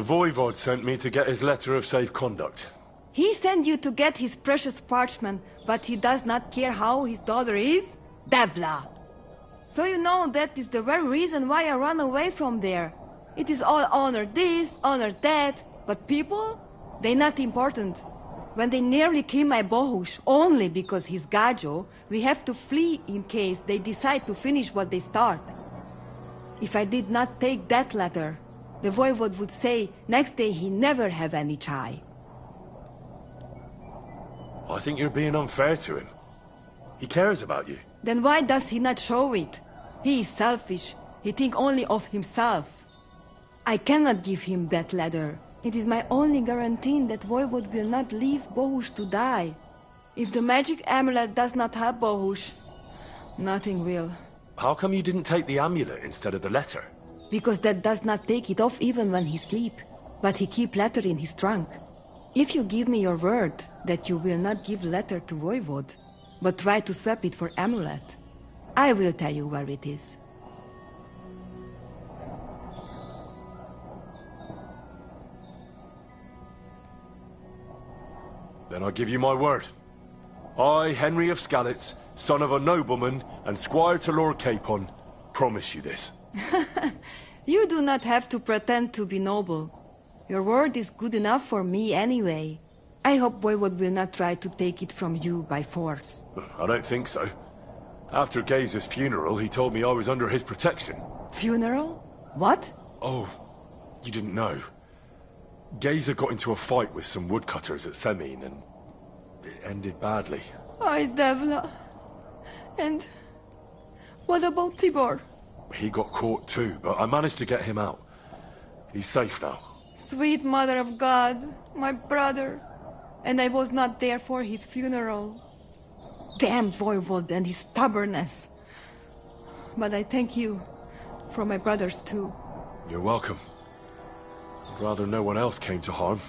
The Voivod sent me to get his letter of safe conduct. He sent you to get his precious parchment, but he does not care how his daughter is? Devla! So you know that is the very reason why I run away from there. It is all honor this, honor that, but people? They not important. When they nearly kill my Bohush, only because he's Gajo, we have to flee in case they decide to finish what they start. If I did not take that letter, the Voivod would say next day he never have any chai. I think you're being unfair to him. He cares about you. Then why does he not show it? He is selfish. He think only of himself. I cannot give him that letter. It is my only guarantee that Voivod will not leave Bohush to die. If the magic amulet does not help Bohush, nothing will. How come you didn't take the amulet instead of the letter? Because that does not take it off even when he sleep. But he keep letter in his trunk. If you give me your word that you will not give letter to Voivod, but try to swap it for amulet, I will tell you where it is. Then I give you my word. I, Henry of Skalitz, son of a nobleman and squire to Lord Capon, promise you this. You do not have to pretend to be noble. Your word is good enough for me anyway. I hope Voivod will not try to take it from you by force. I don't think so. After Gaze's funeral, he told me I was under his protection. Funeral? What? Oh, you didn't know. Gazer got into a fight with some woodcutters at Semin, and it ended badly. Ay, Devla. And what about Tibor? He got caught too, but I managed to get him out. He's safe now. Sweet Mother of God, my brother. And I was not there for his funeral. Damn Voivod and his stubbornness. But I thank you for my brothers too. You're welcome. I'd rather no one else came to harm,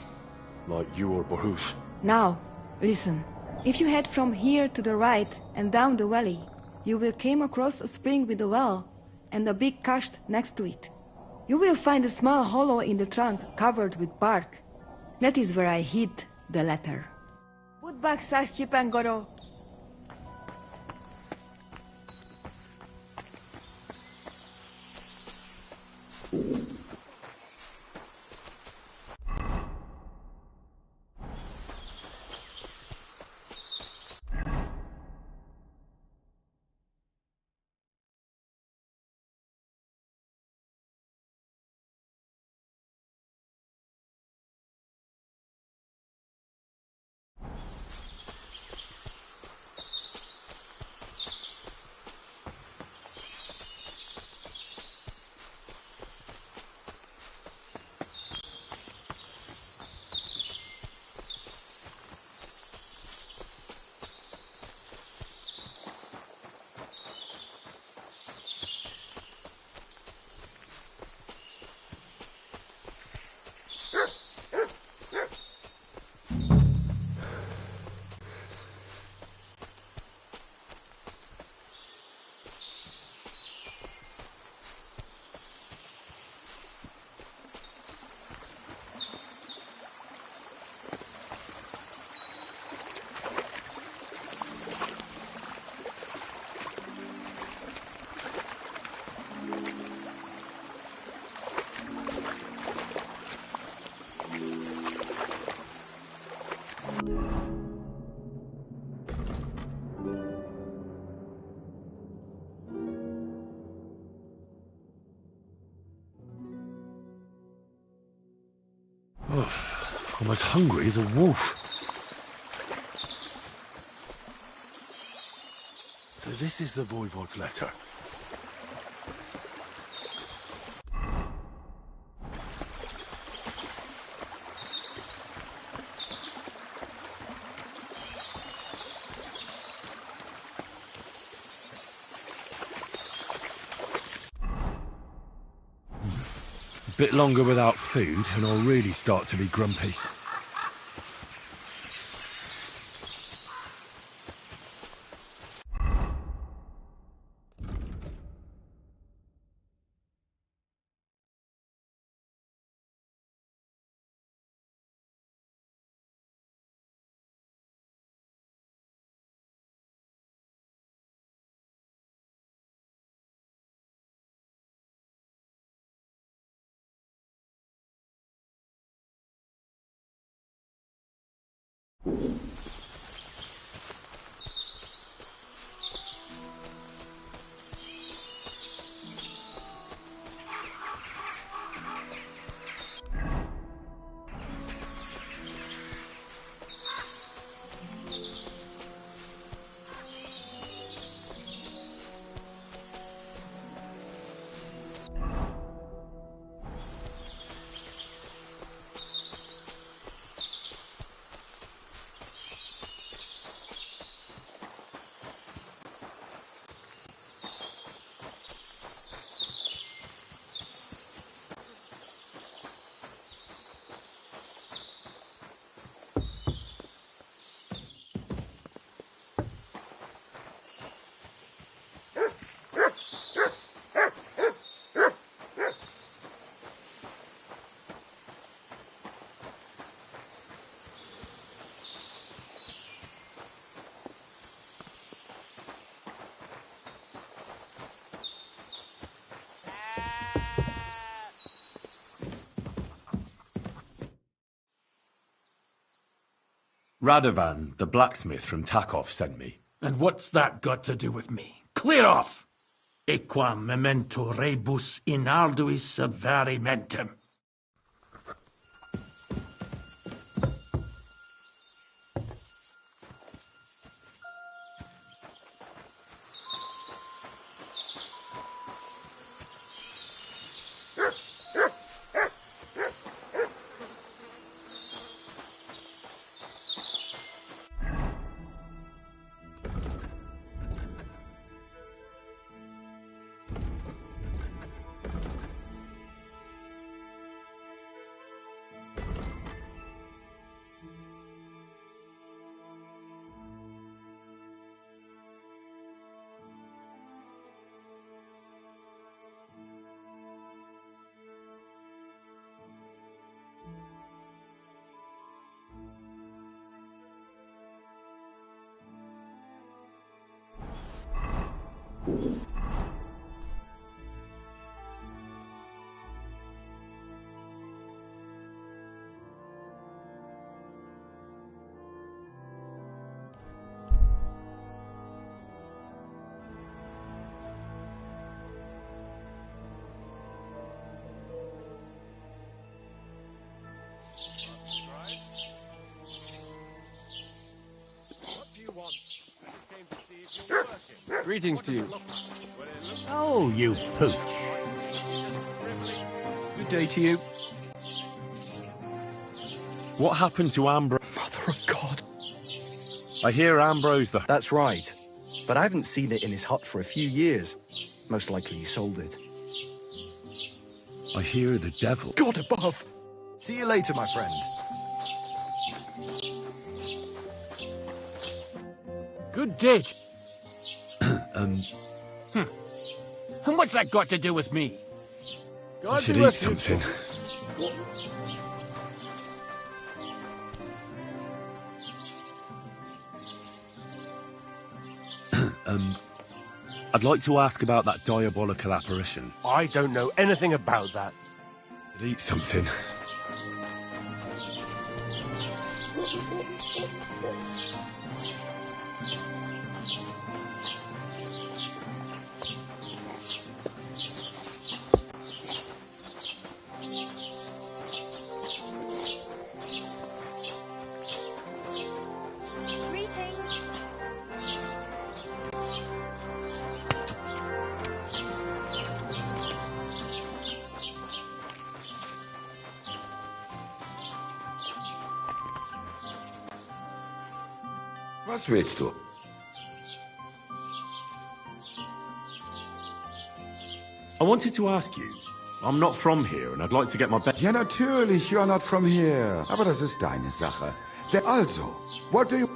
like you or Bohush. Now, listen. If you head from here to the right and down the valley, you will come across a spring with a well and a big kasht next to it. You will find a small hollow in the trunk covered with bark. That is where I hid the letter. Put back Sashchi Pangoro. I'm as hungry as a wolf. So this is the Voivod's letter. Bit longer without food, and I'll really start to be grumpy. Radovan, the blacksmith from Takov, sent me. And what's that got to do with me? Clear off! Equam memento rebus in arduis avarimentem. Greetings to you. Oh, you pooch. Good day to you. What happened to Ambrose? Mother of God. I hear Ambrose the... That's right. But I haven't seen it in his hut for a few years. Most likely he sold it. I hear the devil. God above! See you later, my friend. Good day. And what's that got to do with me? I should eat something. I'd like to ask about that diabolical apparition. I don't know anything about that. I'd eat something. Was willst du? I wanted to ask you. I'm not from here and I'd like to get my best... Ja, natürlich, you are not from here. Aber das ist deine Sache. Also, what do you...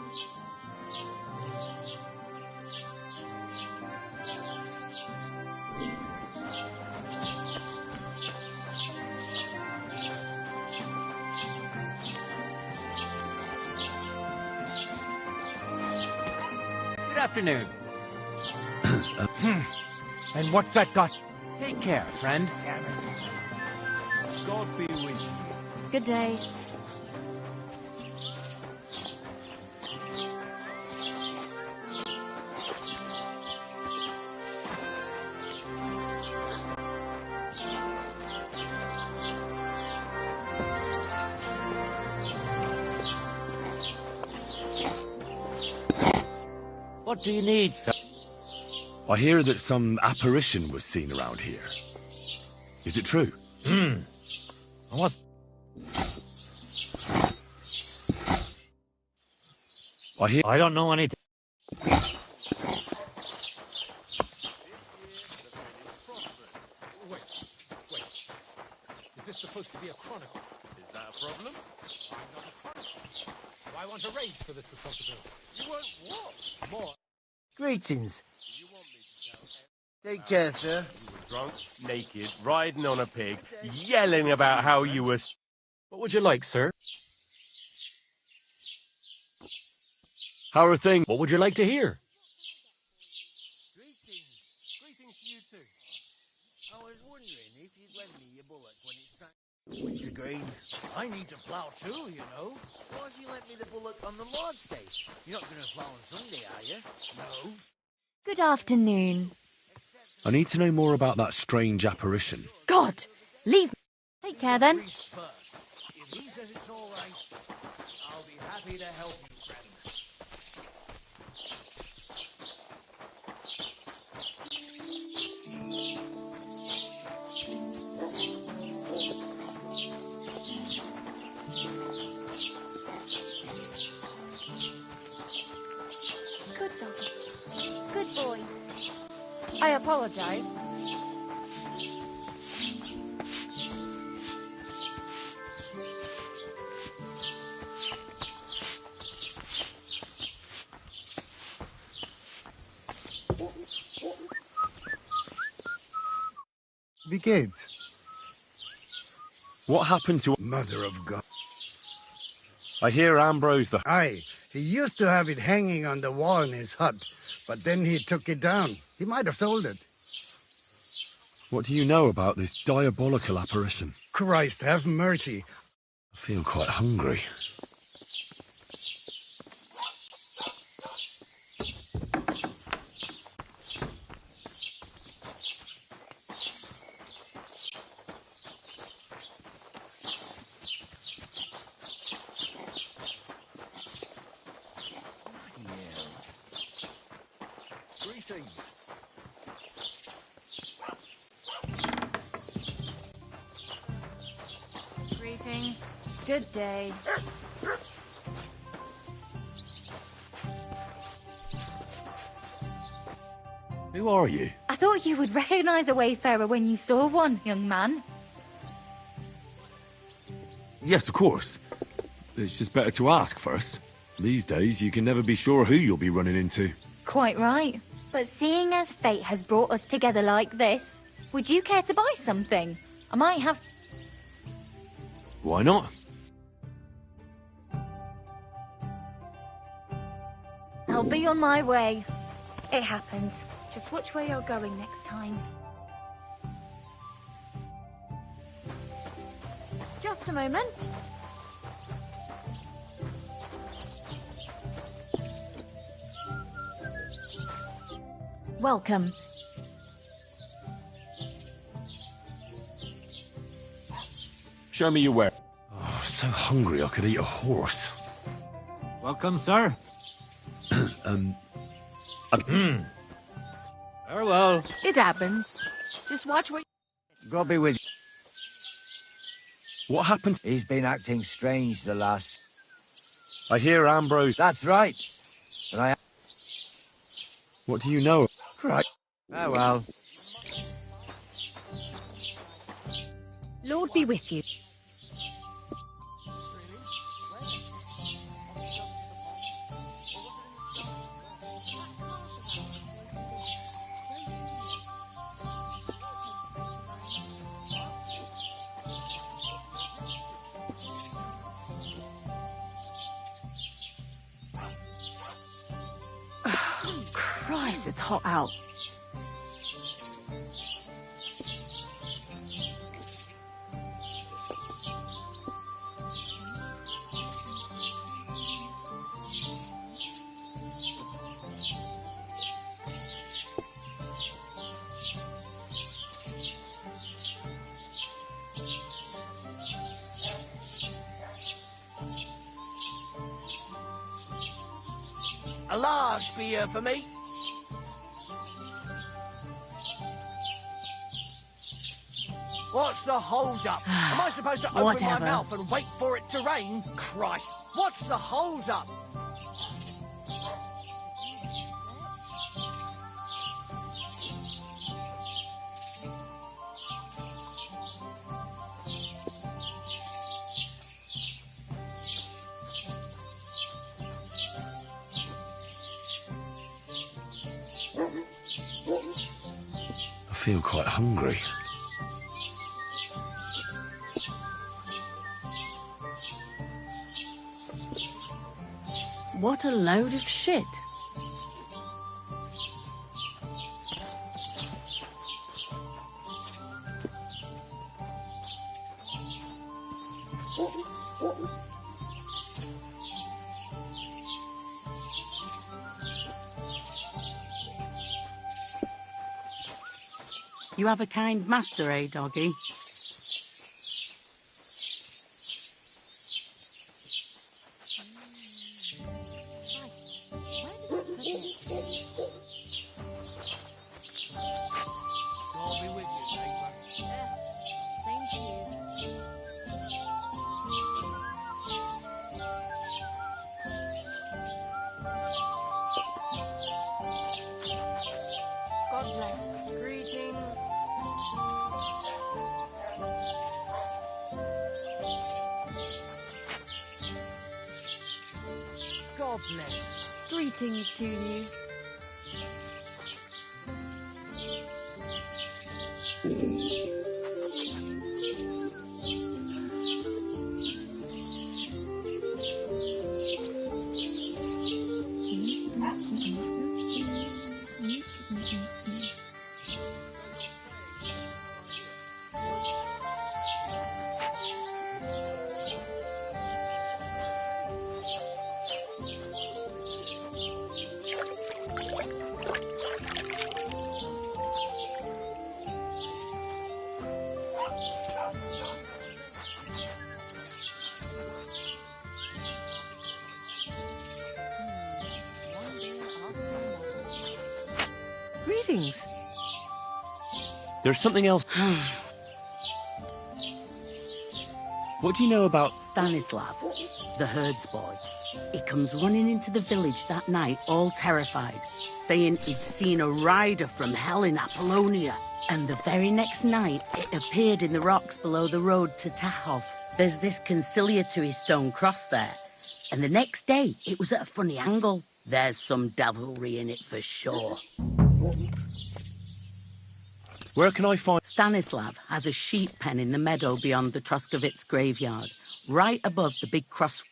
Good afternoon. And what's that got? Take care, friend. God be with you. Good day. What do you need, sir? I hear that some apparition was seen around here. Is it true? What? I don't know anything. Wait. Is this supposed to be a chronicle? Is that a problem? I'm not a chronicle. Do I want to raise for this responsibility? You want what? More. Greetings. Take care, sir. You were drunk, naked, riding on a pig, yelling about how you were... What would you like, sir? How are things? What would you like to hear? Greetings to you too. I was wondering if you'd lend me your bullock when it's time. Winter greens. I need to plough too, you know. Why don't you lend me the bullock on the Lord's Day? You're not going to plough on Sunday, are you? No. Good afternoon. I need to know more about that strange apparition. God! Leave me. Take care then. If he says it's all right, I'll be happy to help you, friend. Good doggy. Good boy. I apologize. Wie geht's? What happened to... Mother of God. I hear Ambrose the... Aye, he used to have it hanging on the wall in his hut, but then he took it down. He might have sold it. What do you know about this diabolical apparition? Christ, have mercy. I feel quite hungry. Greetings. Greetings. Good day. Who are you? I thought you would recognize a wayfarer when you saw one, young man. Yes, of course. It's just better to ask first. These days, you can never be sure who you'll be running into. Quite right. But seeing as fate has brought us together like this, would you care to buy something? I might have... Why not? I'll be on my way. It happens. Just which way you're going next time. Just a moment. Welcome. Show me your where. Oh, so hungry I could eat a horse. Welcome, sir. Farewell. It happens. Just watch what... God be with you. What happened? He's been acting strange the last... I hear Ambrose... That's right. But I... What do you know? Right. Farewell. Lord be with you. Christ, it's hot out. a large beer for me? What's the hold-up? Am I supposed to open my Whatever. mouth and wait for it to rain? Christ, what's the hold-up? I feel quite hungry. What a load of shit. You have a kind master, eh, doggy? God be with you, neighbour. Same to you. God bless. Greetings. God bless. Greetings to you. Greetings. There's something else. What do you know about... Stanislav, the herds boy. He comes running into the village that night, all terrified, saying he'd seen a rider from hell in Apollonia. And the very next night, it appeared in the rocks below the road to Tahov. There's this conciliatory stone cross there. And the next day, it was at a funny angle. There's some devilry in it for sure. Where can I find... Stanislav has a sheep pen in the meadow beyond the Troskovitz graveyard, right above the big cross.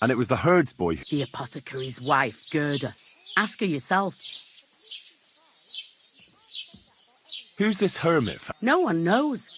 And it was the herds boy. The apothecary's wife, Gerda. Ask her yourself. Who's this hermit? No one knows.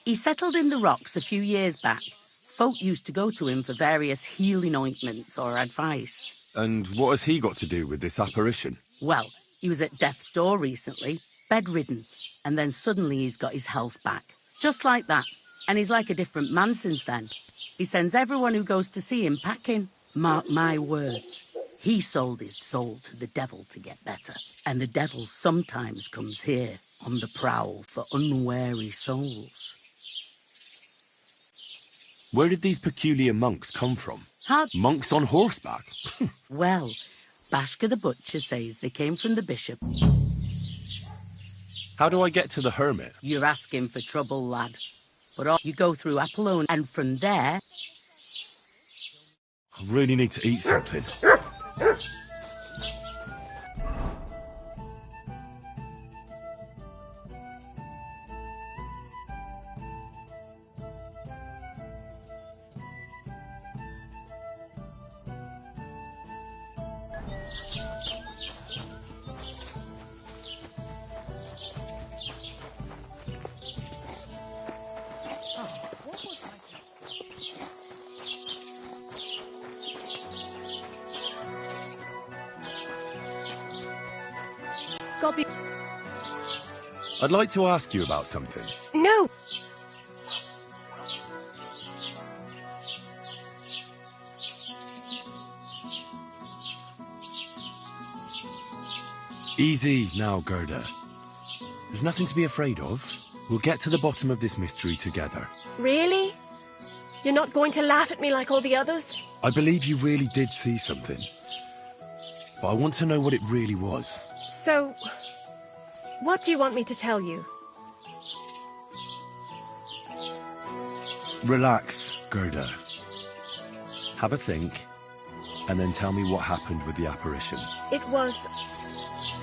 He settled in the rocks a few years back. Folk used to go to him for various healing ointments or advice. And what has he got to do with this apparition? Well, he was at death's door recently, bedridden, and then suddenly he's got his health back. Just like that. And he's like a different man since then. He sends everyone who goes to see him packing. Mark my words. He sold his soul to the devil to get better. And the devil sometimes comes here on the prowl for unwary souls. Where did these peculiar monks come from? Monks on horseback? Well, Bashka the butcher says they came from the bishop. How do I get to the hermit? You're asking for trouble, lad. But you go through Apollon, and from there... I really need to eat something. I'd like to ask you about something. No! Easy now, Gerda. There's nothing to be afraid of. We'll get to the bottom of this mystery together. Really? You're not going to laugh at me like all the others? I believe you really did see something. But I want to know what it really was. So, what do you want me to tell you? Relax, Gerda. Have a think, and then tell me what happened with the apparition. It was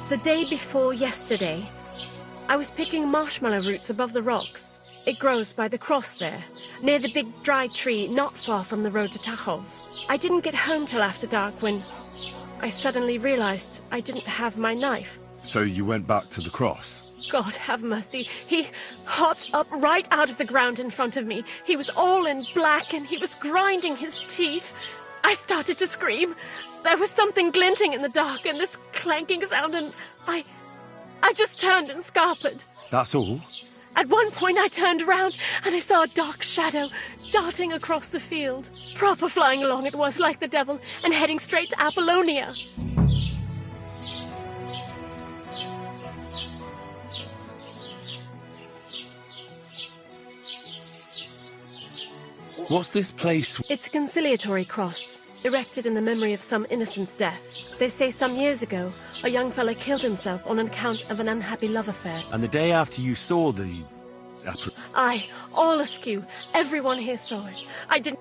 the day before yesterday. I was picking marshmallow roots above the rocks. It grows by the cross there, near the big dry tree not far from the road to Tachov. I didn't get home till after dark when I suddenly realized I didn't have my knife. So you went back to the cross? God have mercy. He hopped up right out of the ground in front of me. He was all in black and he was grinding his teeth. I started to scream. There was something glinting in the dark and this clanking sound and I just turned and scarpered. That's all? At one point I turned around and I saw a dark shadow darting across the field. Proper flying along it was, like the devil, and heading straight to Apollonia. What's this place? It's a conciliatory cross, erected in the memory of some innocent's death. They say some years ago, a young fella killed himself on account of an unhappy love affair. And the day after you saw the... Aye, all askew. Everyone here saw it. I didn't...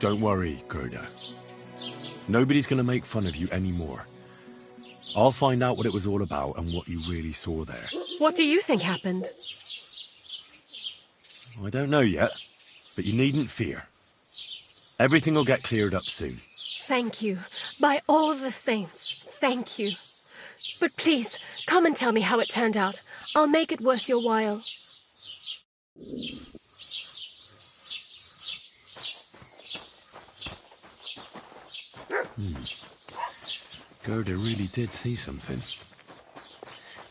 Don't worry, Gerda. Nobody's going to make fun of you anymore. I'll find out what it was all about and what you really saw there. What do you think happened? I don't know yet, but you needn't fear. Everything will get cleared up soon. Thank you. By all the saints, thank you. But please, come and tell me how it turned out. I'll make it worth your while. Gerda really did see something.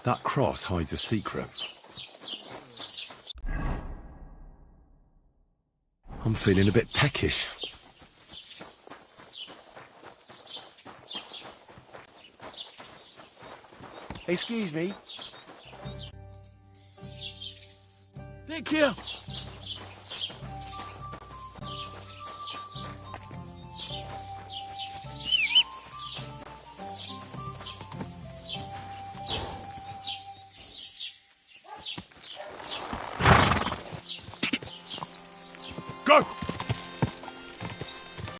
That cross hides a secret. I'm feeling a bit peckish. Excuse me. Dick here.